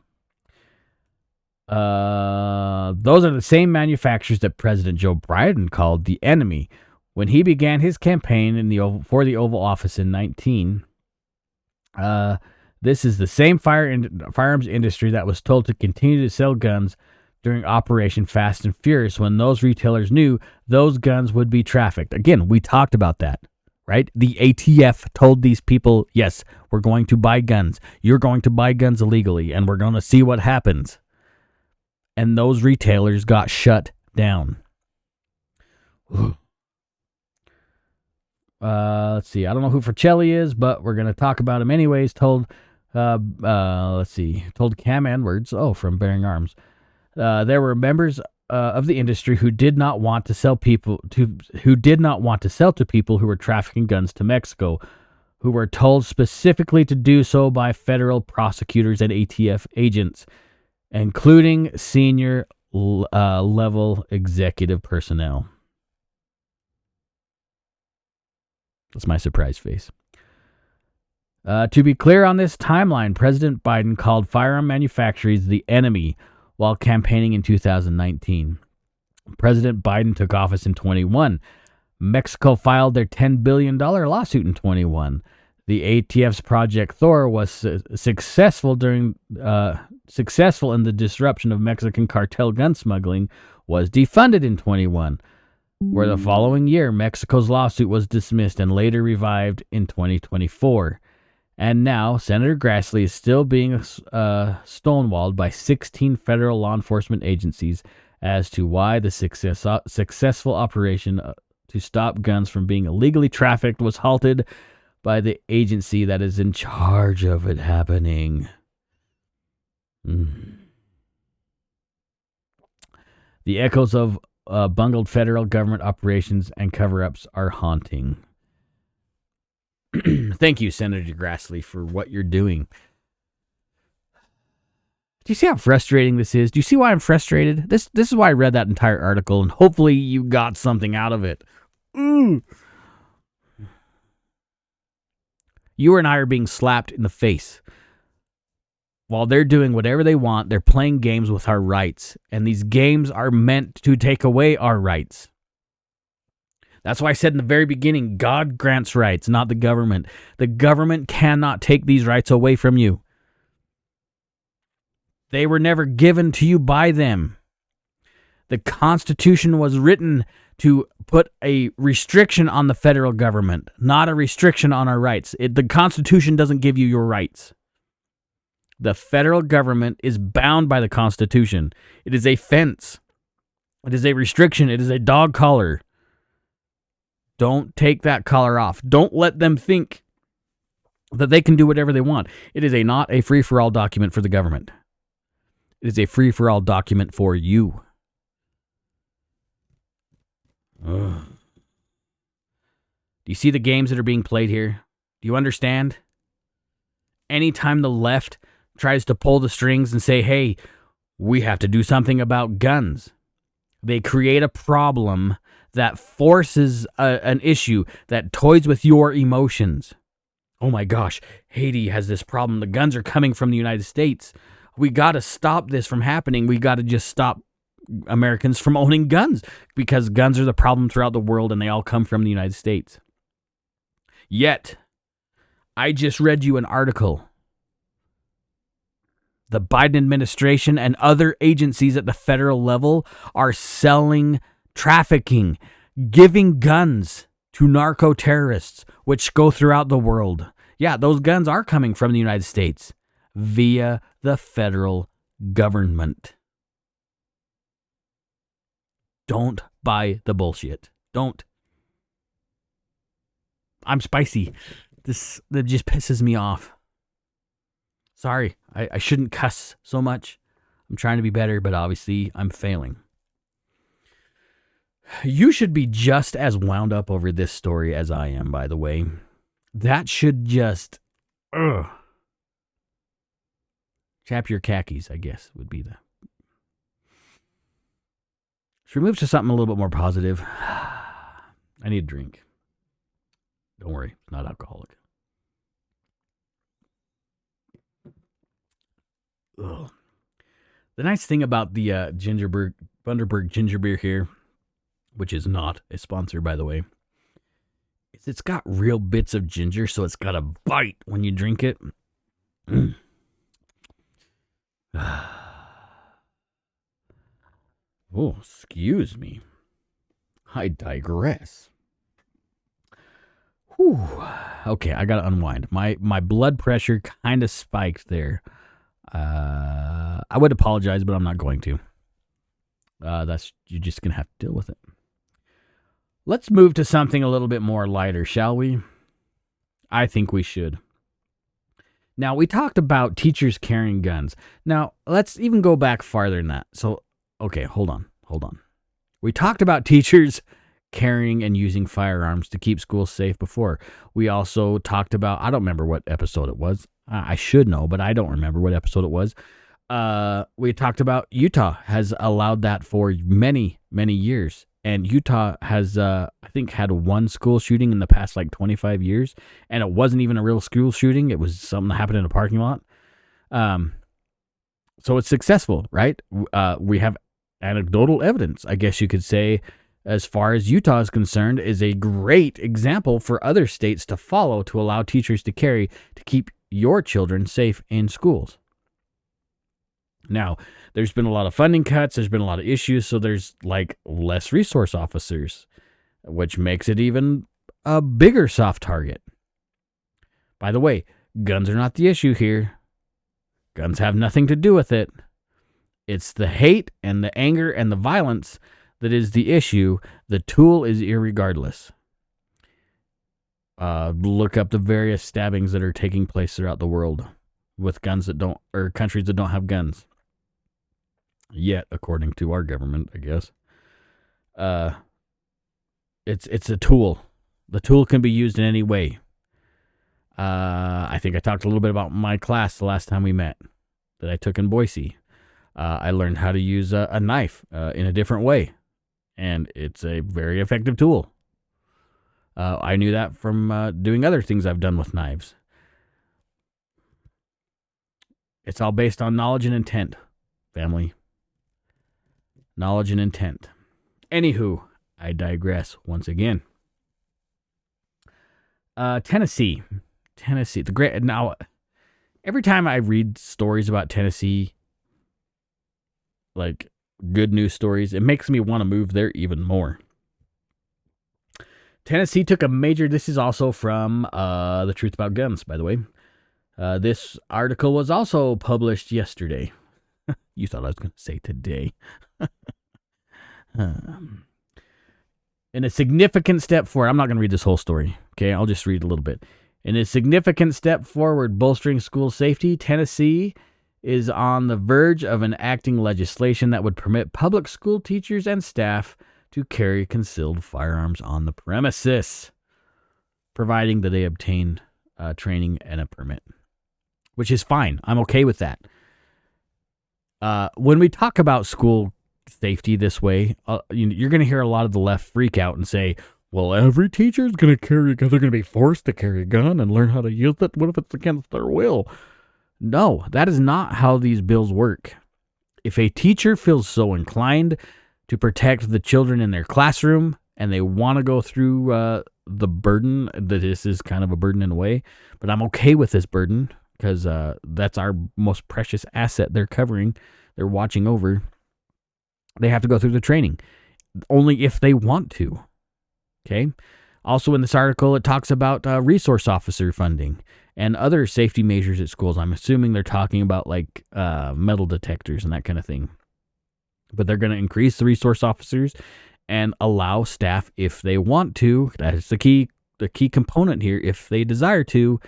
Those are the same manufacturers that President Joe Biden called the enemy when he began his campaign for the Oval Office in 19. This is the same firearms industry that was told to continue to sell guns during Operation Fast and Furious when those retailers knew those guns would be trafficked. Again, we talked about that, right? The ATF told these people, yes, we're going to buy guns. You're going to buy guns illegally, and we're going to see what happens. And those retailers got shut down. Let's see. I don't know who Fratelli is, but we're going to talk about him anyways. Told Cam Edwards, from Bearing Arms. There were members of the industry who did not want to sell to people who were trafficking guns to Mexico, who were told specifically to do so by federal prosecutors and ATF agents, including senior level executive personnel. That's my surprise face. To be clear on this timeline, President Biden called firearm manufacturers the enemy while campaigning in 2019. President Biden took office in 21. Mexico filed their $10 billion lawsuit in 21. The ATF's Project Thor was successful in the disruption of Mexican cartel gun smuggling, was defunded in 21. Where the following year, Mexico's lawsuit was dismissed and later revived in 2024. And now, Senator Grassley is still being stonewalled by 16 federal law enforcement agencies as to why the successful operation to stop guns from being illegally trafficked was halted by the agency that is in charge of it happening. The echoes of bungled federal government operations and cover-ups are haunting. Thank you, Senator Grassley, for what you're doing. Do you see how frustrating this is? Do you see why I'm frustrated? This is why I read that entire article, and hopefully you got something out of it. You and I are being slapped in the face. While they're doing whatever they want, they're playing games with our rights. And these games are meant to take away our rights. That's why I said in the very beginning, God grants rights, not the government. The government cannot take these rights away from you. They were never given to you by them. The Constitution was written to put a restriction on the federal government, not a restriction on our rights. The Constitution doesn't give you your rights. The federal government is bound by the Constitution. It is a fence. It is a restriction. It is a dog collar. Don't take that collar off. Don't let them think that they can do whatever they want. It is not a free-for-all document for the government. It is a free-for-all document for you. Ugh. Do you see the games that are being played here? Do you understand? Anytime the left tries to pull the strings and say, hey, we have to do something about guns, they create a problem that forces an issue that toys with your emotions. Oh my gosh, Haiti has this problem. The guns are coming from the United States. We got to stop this from happening. We got to just stop Americans from owning guns because guns are the problem throughout the world and they all come from the United States. Yet, I just read you an article. The Biden administration and other agencies at the federal level are trafficking, giving guns to narco terrorists, which go throughout the world. Yeah, those guns are coming from the United States via the federal government. Don't buy the bullshit. Don't. I'm spicy. That just pisses me off. Sorry, I shouldn't cuss so much. I'm trying to be better, but obviously I'm failing. You should be just as wound up over this story as I am, by the way. That should just... chap your khakis, I guess, would be the... Should we move to something a little bit more positive? I need a drink. Don't worry, it's not alcoholic. Ugh. The nice thing about the Bundaberg ginger beer here, which is not a sponsor, by the way, is it's got real bits of ginger, so it's got a bite when you drink it. Oh, excuse me. I digress. Whew. Okay, I gotta unwind. My blood pressure kind of spiked there. I would apologize, but I'm not going to. You're just gonna have to deal with it. Let's move to something a little bit more lighter, shall we? I think we should. Now, we talked about teachers carrying guns. Now, let's even go back farther than that. So, okay, hold on. We talked about teachers carrying and using firearms to keep schools safe before. We also talked about, I don't remember what episode it was. I should know, but I don't remember what episode it was. We talked about Utah has allowed that for many, many years. And Utah has, I think, had one school shooting in the past 25 years. And it wasn't even a real school shooting. It was something that happened in a parking lot. So it's successful, right? We have anecdotal evidence, I guess you could say, as far as Utah is concerned, is a great example for other states to follow to allow teachers to carry to keep your children safe in schools. Now, there's been a lot of funding cuts. There's been a lot of issues. So there's less resource officers, which makes it even a bigger soft target. By the way, guns are not the issue here. Guns have nothing to do with it. It's the hate and the anger and the violence that is the issue. The tool is irregardless. Look up the various stabbings that are taking place throughout the world with guns that don't, or countries that don't have guns. Yet, according to our government, I guess. It's a tool. The tool can be used in any way. I think I talked a little bit about my class the last time we met that I took in Boise. I learned how to use a knife in a different way, and it's a very effective tool. I knew that from doing other things I've done with knives. It's all based on knowledge and intent, family. Knowledge and intent. Anywho, I digress once again. Tennessee. The great. Now, every time I read stories about Tennessee, good news stories, it makes me want to move there even more. Tennessee took a major. This is also from The Truth About Guns, by the way. This article was also published yesterday. You thought I was going to say today. In a significant step forward, I'm not going to read this whole story, okay? I'll just read a little bit. In a significant step forward bolstering school safety, Tennessee is on the verge of enacting legislation that would permit public school teachers and staff to carry concealed firearms on the premises, providing that they obtain training and a permit, which is fine. I'm okay with that. When we talk about school safety this way, you're going to hear a lot of the left freak out and say, well, every teacher is going to carry a gun. They're going to be forced to carry a gun and learn how to use it. What if it's against their will? No, that is not how these bills work. If a teacher feels so inclined to protect the children in their classroom and they want to go through the burden, that this is kind of a burden in a way, but I'm okay with this burden because that's our most precious asset they're covering, they're watching over. They have to go through the training only if they want to. Okay. Also in this article, it talks about resource officer funding and other safety measures at schools. I'm assuming they're talking about metal detectors and that kind of thing. But they're going to increase the resource officers and allow staff, if they want to, that is the key component here, if they desire to,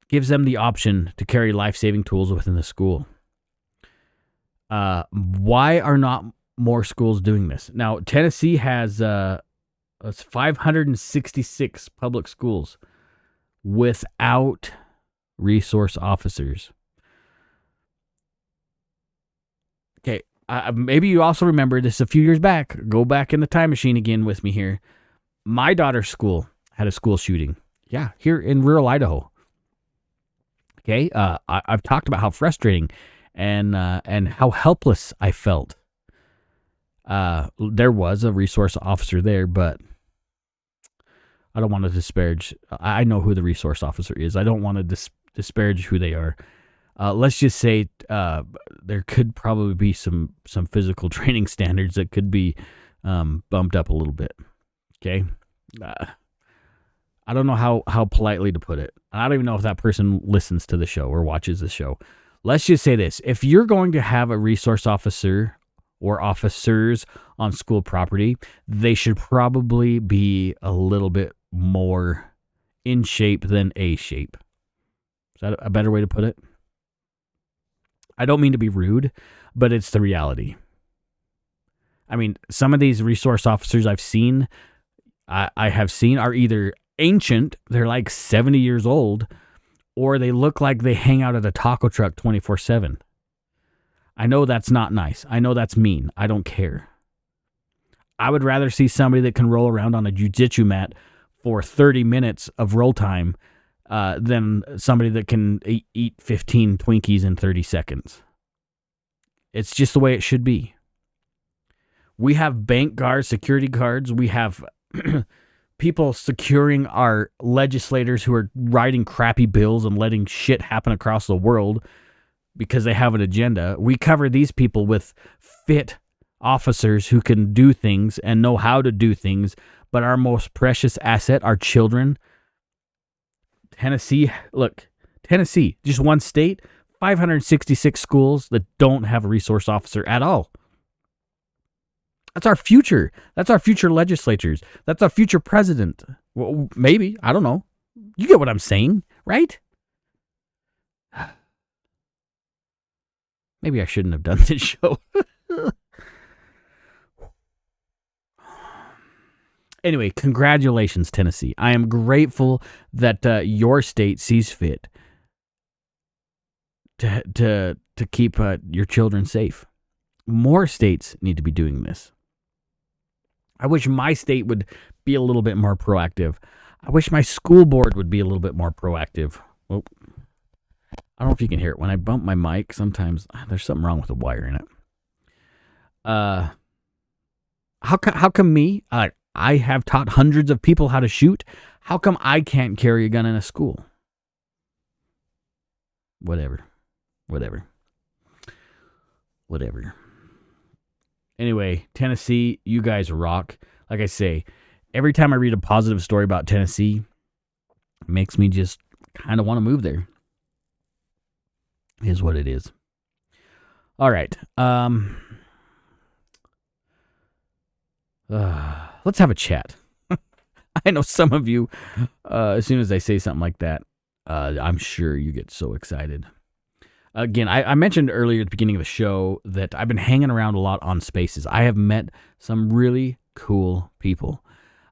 gives them the option to carry life-saving tools within the school. Why are not more schools doing this? Now, Tennessee has 566 public schools without resource officers. Okay, maybe you also remember this a few years back. Go back in the time machine again with me here. My daughter's school had a school shooting. Yeah, here in rural Idaho. Okay, I've talked about how frustrating and how helpless I felt. There was a resource officer there, but I don't want to disparage. I know who the resource officer is. I don't want to disparage who they are. Let's just say there could probably be some physical training standards that could be bumped up a little bit. Okay, I don't know how politely to put it. I don't even know if that person listens to the show or watches the show. Let's just say this: if you're going to have a resource officer or officers on school property, they should probably be a little bit more in shape than A shape. Is that a better way to put it? I don't mean to be rude, but it's the reality. I mean, some of these resource officers I have seen are either ancient, they're like 70 years old, or they look like they hang out at a taco truck 24/7. I know that's not nice. I know that's mean. I don't care. I would rather see somebody that can roll around on a jiu-jitsu mat for 30 minutes of roll time than somebody that can eat 15 Twinkies in 30 seconds. It's just the way it should be. We have bank guards, security guards. We have people securing our legislators who are writing crappy bills and letting shit happen across the world because they have an agenda. We cover these people with fit officers who can do things and know how to do things, but our most precious asset, our children. Tennessee, just one state, 566 schools that don't have a resource officer at all. That's our future. That's our future legislatures. That's our future president. Well, maybe. I don't know. You get what I'm saying, right? Maybe I shouldn't have done this show. Anyway, congratulations, Tennessee. I am grateful that your state sees fit to keep your children safe. More states need to be doing this. I wish my state would be a little bit more proactive. I wish my school board would be a little bit more proactive. Well, I don't know if you can hear it. When I bump my mic, sometimes there's something wrong with the wire in it. How come me? I have taught hundreds of people how to shoot. How come I can't carry a gun in a school? Whatever. Anyway, Tennessee, you guys rock. Like I say, every time I read a positive story about Tennessee, it makes me just kind of want to move there. It is what it is. All right. Let's have a chat. I know some of you, as soon as I say something like that, I'm sure you get so excited. Again, I mentioned earlier at the beginning of the show that I've been hanging around a lot on Spaces. I have met some really cool people.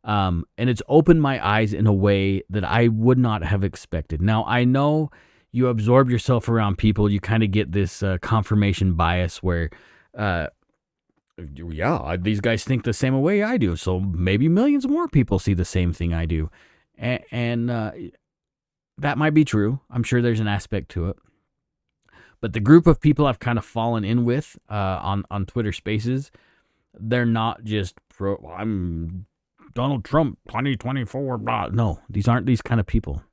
And it's opened my eyes in a way that I would not have expected. Now, I know you absorb yourself around people. You kind of get this confirmation bias where, these guys think the same way I do. So maybe millions more people see the same thing I do. And that might be true. I'm sure there's an aspect to it. But the group of people I've kind of fallen in with on Twitter Spaces, they're not just I'm Donald Trump 2024, blah. No, these aren't these kind of people.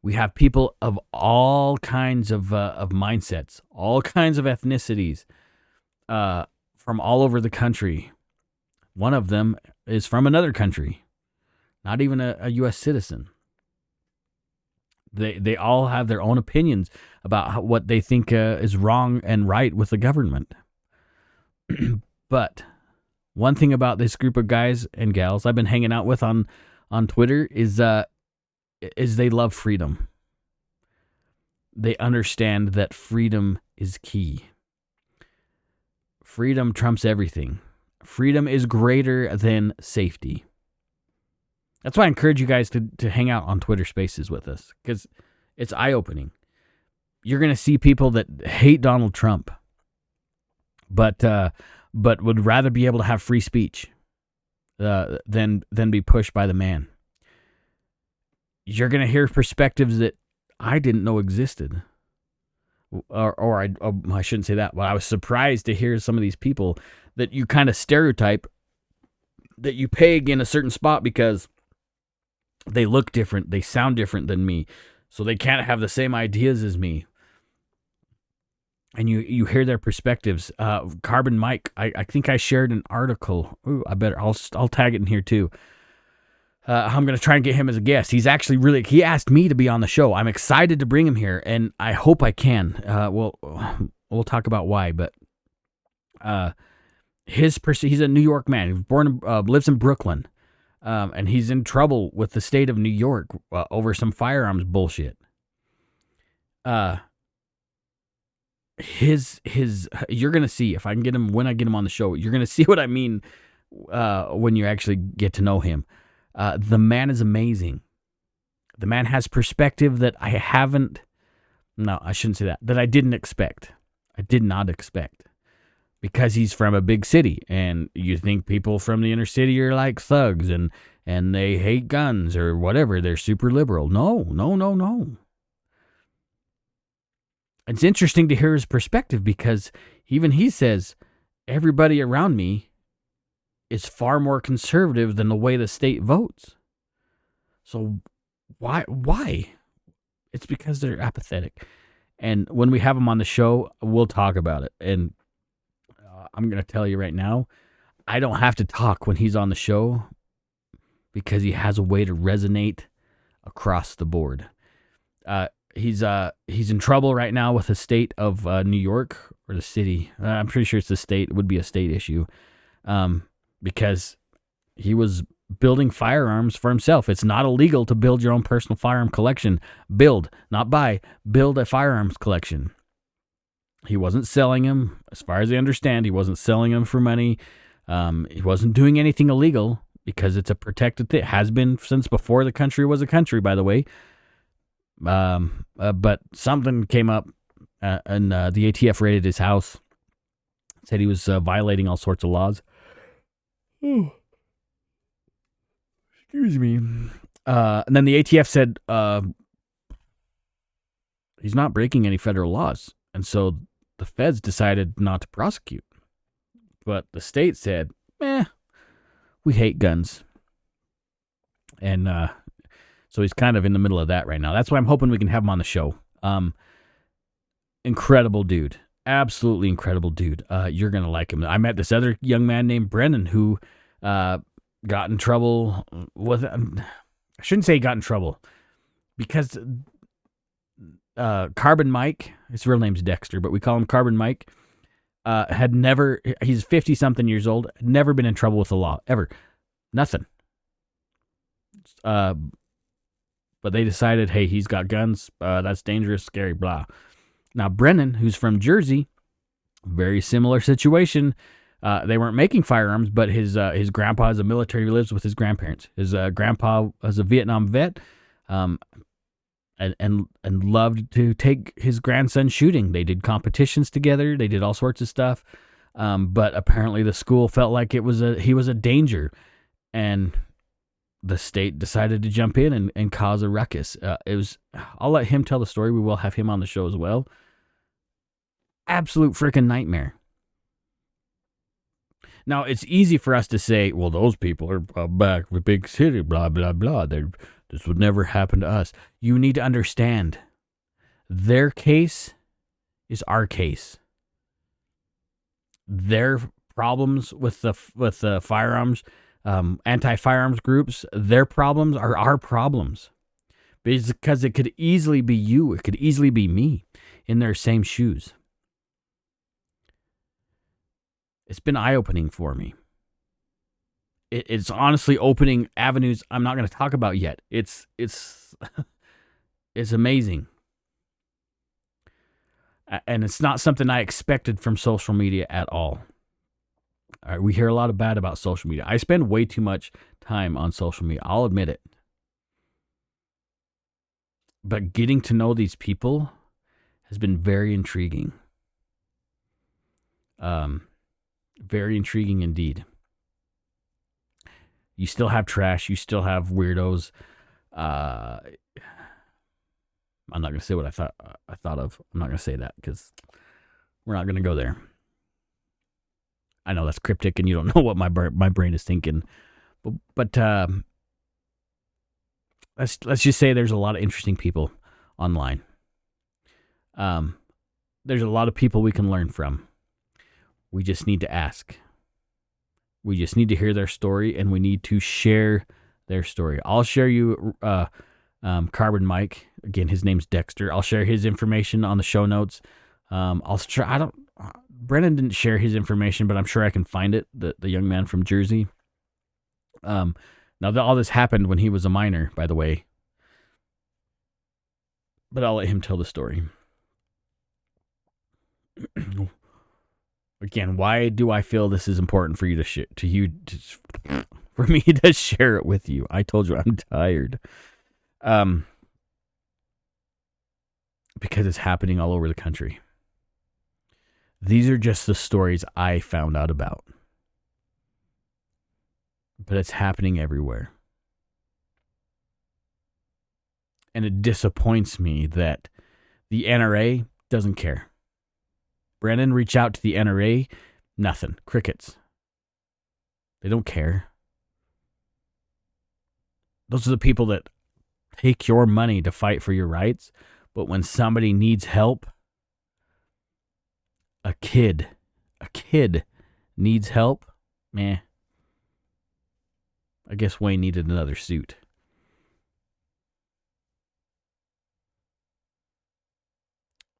We have people of all kinds of mindsets, all kinds of ethnicities, from all over the country. One of them is from another country, not even a U.S. citizen. They all have their own opinions about what they think is wrong and right with the government. But one thing about this group of guys and gals I've been hanging out with on Twitter is they love freedom. They understand that freedom is key. Freedom trumps everything. Freedom is greater than safety. That's why I encourage you guys to hang out on Twitter Spaces with us, because it's eye-opening. You're going to see people that hate Donald Trump, but would rather be able to have free speech than be pushed by the man. You're going to hear perspectives that I didn't know existed. Or I shouldn't say that, but I was surprised to hear some of these people that you kind of stereotype, that you peg in a certain spot because they look different, they sound different than me. so they can't have the same ideas as me. And you hear their perspectives. Carbon Mike, I think I shared an article. Ooh, I'll tag it in here too. I'm going to try and get him as a guest. He's actually he asked me to be on the show. I'm excited to bring him here, and I hope I can. We'll talk about why, but he's a New York man. He was born, lives in Brooklyn, and he's in trouble with the state of New York over some firearms bullshit. You're gonna see if I can get him when I get him on the show. You're gonna see what I mean when you actually get to know him. The man is amazing. The man has perspective that I haven't. No, I shouldn't say that. That I didn't expect. I did not expect. Because he's from a big city, and you think people from the inner city are like thugs and they hate guns or whatever. They're super liberal. No. It's interesting to hear his perspective, because even he says everybody around me is far more conservative than the way the state votes. So why? It's because they're apathetic. And when we have him on the show, we'll talk about it. And I'm going to tell you right now, I don't have to talk when he's on the show, because he has a way to resonate across the board. He's in trouble right now with the state of New York, or the city. I'm pretty sure it's the state. It would be a state issue, because he was building firearms for himself. It's not illegal to build your own personal firearm collection. Build, not buy. Build a firearms collection. He wasn't selling them, as far as I understand. He wasn't selling them for money. He wasn't doing anything illegal, because it's a protected thing. It has been since before the country was a country, by the way. But something came up, and the ATF raided his house. Said he was violating all sorts of laws. Oh. Excuse me. And then the ATF said he's not breaking any federal laws. And so the feds decided not to prosecute. But the state said, we hate guns. And so he's kind of in the middle of that right now. That's why I'm hoping we can have him on the show. Incredible dude. Absolutely incredible dude. You're going to like him. I met this other young man named Brennan who got in trouble with... I shouldn't say he got in trouble, because Carbon Mike, his real name's Dexter, but we call him Carbon Mike, he's 50-something years old, had never been in trouble with the law, ever. Nothing. But they decided, hey, he's got guns, that's dangerous, scary, blah. Now, Brennan, who's from Jersey, very similar situation. They weren't making firearms, but his grandpa is a military. He lives with his grandparents. His grandpa was a Vietnam vet, and loved to take his grandson shooting. They did competitions together. They did all sorts of stuff. But apparently the school felt like he was a danger, and the state decided to jump in and cause a ruckus. I'll let him tell the story. We will have him on the show as well. Absolute freaking nightmare. Now, it's easy for us to say, well, those people are back with big city, blah, blah, blah. This would never happen to us. You need to understand, their case is our case. Their problems with the firearms, anti-firearms groups, their problems are our problems. Because it could easily be you, it could easily be me in their same shoes. It's been eye-opening for me. It's honestly opening avenues I'm not going to talk about yet. It's amazing. And it's not something I expected from social media at all. All right, we hear a lot of bad about social media. I spend way too much time on social media. I'll admit it. But getting to know these people has been very intriguing. Very intriguing indeed. You still have trash. You still have weirdos. I'm not going to say what I thought of. I'm not going to say that, because we're not going to go there. I know that's cryptic, and you don't know what my brain is thinking. But let's just say there's a lot of interesting people online. There's a lot of people we can learn from. We just need to ask. We just need to hear their story, and we need to share their story. I'll share you Carbon Mike. Again, his name's Dexter. I'll share his information on the show notes. Brennan didn't share his information, but I'm sure I can find it. The young man from Jersey. Now, all this happened when he was a minor, by the way. But I'll let him tell the story. Again, why do I feel this is important for you for me to share it with you? I told you I'm tired. Because it's happening all over the country. These are just the stories I found out about. But it's happening everywhere. And it disappoints me that the NRA doesn't care. Brennan reached out to the NRA, nothing. Crickets. They don't care. Those are the people that take your money to fight for your rights, but when somebody needs help, a kid needs help, I guess Wayne needed another suit.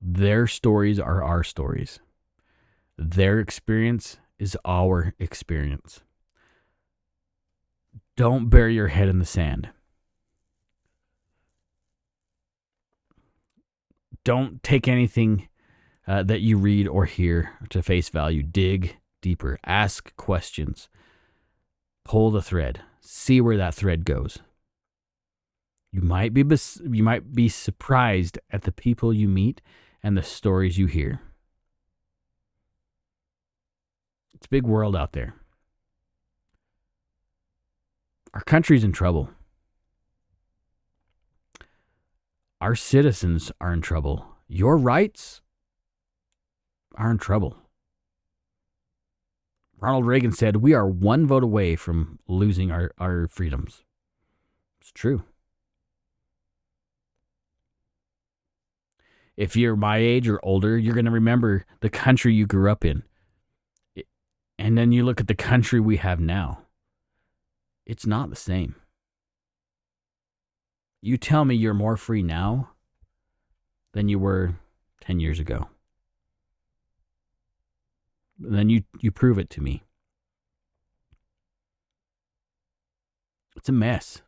Their stories are our stories. Their experience is our experience. Don't bury your head in the sand. Don't take anything that you read or hear to face value. Dig deeper. Ask questions. Pull the thread. See where that thread goes. You might be surprised at the people you meet and the stories you hear. It's a big world out there. Our country's in trouble. Our citizens are in trouble. Your rights are in trouble. Ronald Reagan said, we are one vote away from losing our freedoms. It's true. If you're my age or older, you're going to remember the country you grew up in. And then you look at the country we have now. It's not the same. You tell me you're more free now than you were 10 years ago. Then you prove it to me. It's a mess.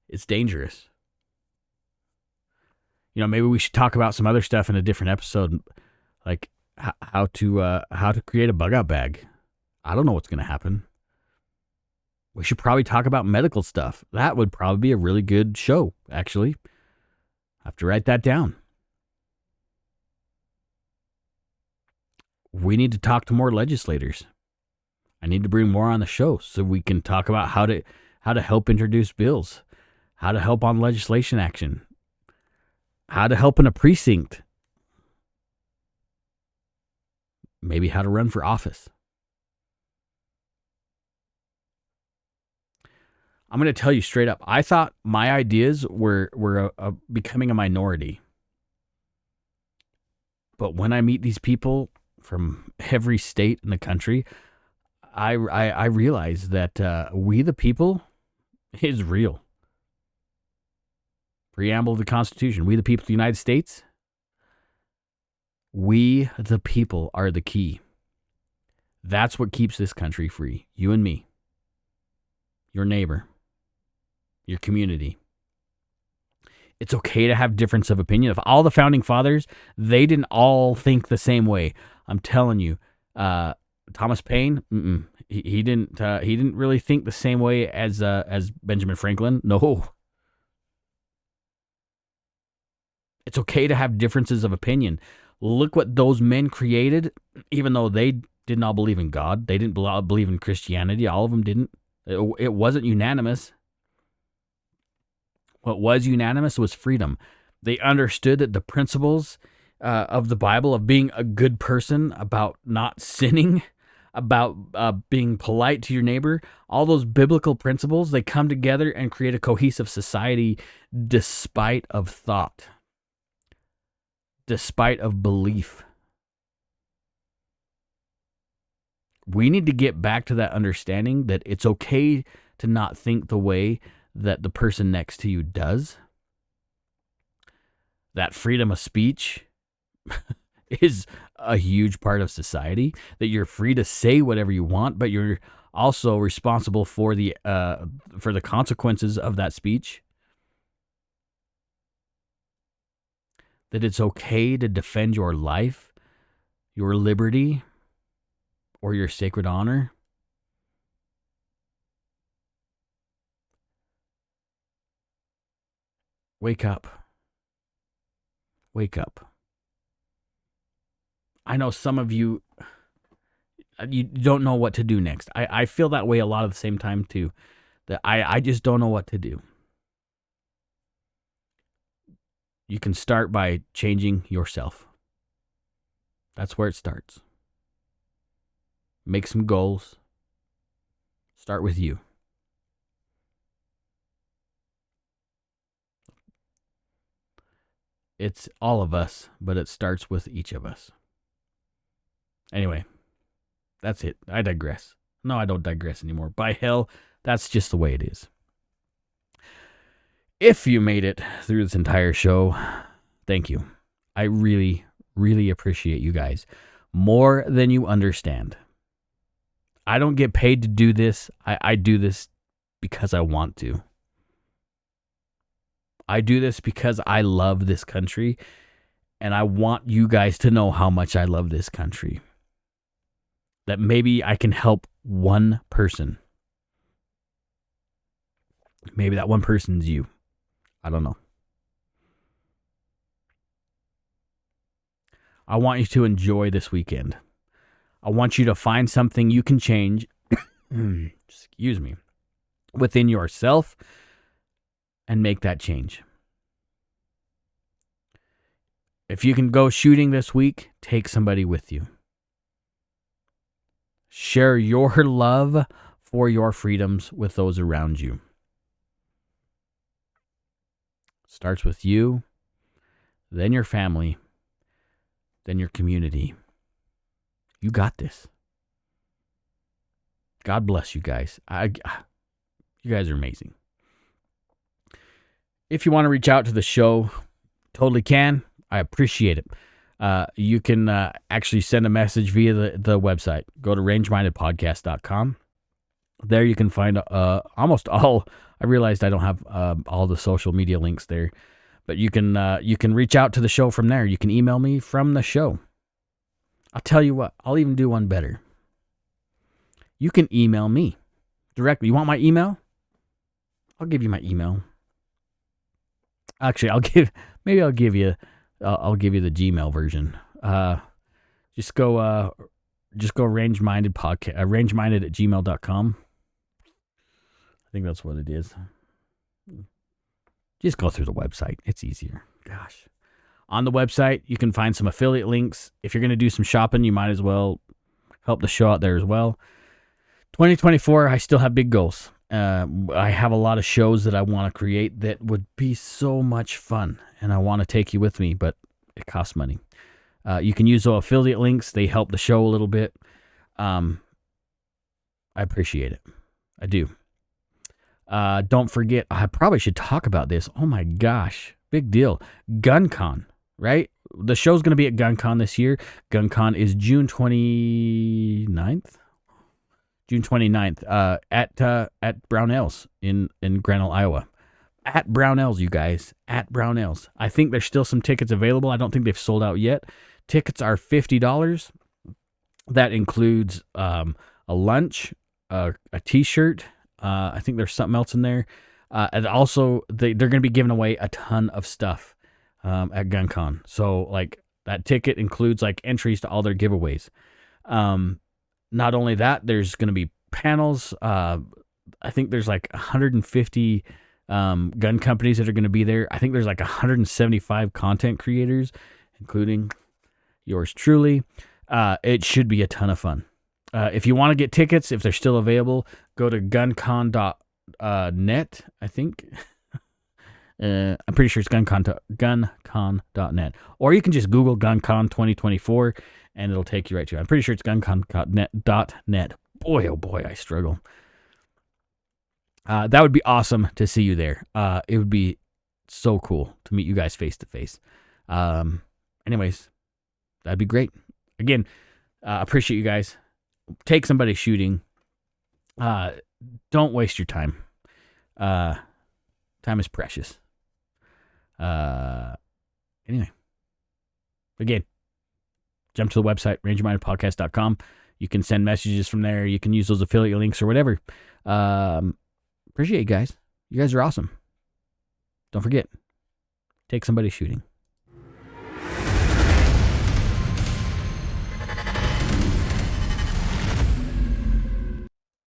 It's dangerous. Maybe we should talk about some other stuff in a different episode, like how to create a bug out bag. I don't know what's going to happen. We should probably talk about medical stuff. That would probably be a really good show, actually. I have to write that down. We need to talk to more legislators. I need to bring more on the show so we can talk about how to help introduce bills, how to help on legislation action, how to help in a precinct, maybe how to run for office. I'm going to tell you straight up, I thought my ideas were becoming a minority. But when I meet these people from every state in the country, I realize that we the people is real. Preamble of the Constitution. We the people of the United States. We the people are the key. That's what keeps this country free. You and me. Your neighbor. Your community. It's okay to have difference of opinion. If all the founding fathers, they didn't all think the same way. I'm telling you, Thomas Paine, he didn't really think the same way as Benjamin Franklin. No. It's okay to have differences of opinion. Look what those men created, even though they did not believe in God. They didn't believe in Christianity. All of them didn't. It wasn't unanimous. What was unanimous was freedom. They understood that the principles of the Bible, of being a good person, about not sinning, about being polite to your neighbor, all those biblical principles, they come together and create a cohesive society despite of thought, despite of belief. We need to get back to that understanding that it's okay to not think the way that the person next to you does. That freedom of speech is a huge part of society, that you're free to say whatever you want, but you're also responsible for the consequences of that speech. That it's okay to defend your life, your liberty, or your sacred honor. Wake up. Wake up. I know some of you don't know what to do next. I feel that way a lot of the same time too. That I just don't know what to do. You can start by changing yourself. That's where it starts. Make some goals. Start with you. It's all of us, but it starts with each of us. Anyway, that's it. I digress. No, I don't digress anymore. By hell, that's just the way it is. If you made it through this entire show, thank you. I really, really appreciate you guys more than you understand. I don't get paid to do this. I do this because I want to. I do this because I love this country, and I want you guys to know how much I love this country. That maybe I can help one person. Maybe that one person's you. I don't know. I want you to enjoy this weekend. I want you to find something you can change, excuse me, within yourself and make that change. If you can go shooting this week, take somebody with you. Share your love for your freedoms with those around you. Starts with you, then your family, then your community. You got this. God bless you guys. You guys are amazing. If you want to reach out to the show, totally can. I appreciate it. You can actually send a message via the website. Go to rangemindedpodcast.com. There you can find almost all. I realized I don't have all the social media links there, but you can reach out to the show from there. You can email me from the show. I'll tell you what, I'll even do one better. You can email me directly. You want my email? I'll give you my email. Actually, I'll give you the Gmail version. Just go rangeminded podcast, rangeminded@gmail.com. I think that's what it is. Just go through the website. It's easier. Gosh. On the website, you can find some affiliate links. If you're going to do some shopping, you might as well help the show out there as well. 2024, I still have big goals. I have a lot of shows that I want to create that would be so much fun, and I want to take you with me, but it costs money. You can use those affiliate links. They help the show a little bit. I appreciate it. I do. Don't forget, I probably should talk about this. Oh my gosh, big deal. GunCon, right? The show's going to be at GunCon this year. GunCon is June 29th. June 29th at Brownells in Granville, Iowa. At Brownells, you guys. At Brownells. I think there's still some tickets available. I don't think they've sold out yet. Tickets are $50. That includes a lunch, a T-shirt. I think there's something else in there. And also, they're going to be giving away a ton of stuff at GunCon. So, like, that ticket includes, like, entries to all their giveaways. Not only that, there's going to be panels. I think there's like 150 gun companies that are going to be there. I think there's like 175 content creators, including yours truly. It should be a ton of fun. If you want to get tickets, if they're still available, go to guncon.net, I think. I'm pretty sure it's guncon.net. Or you can just Google GunCon 2024, and it'll take you right to it. I'm pretty sure it's guncon.net. Boy, oh boy, I struggle. That would be awesome to see you there. It would be so cool to meet you guys face to face. Anyways, that'd be great. Again, appreciate you guys. Take somebody shooting. Don't waste your time. Time is precious. Anyway, again, jump to the website, rangermindedpodcast.com. You can send messages from there. You can use those affiliate links or whatever. Appreciate you guys. You guys are awesome. Don't forget, take somebody shooting.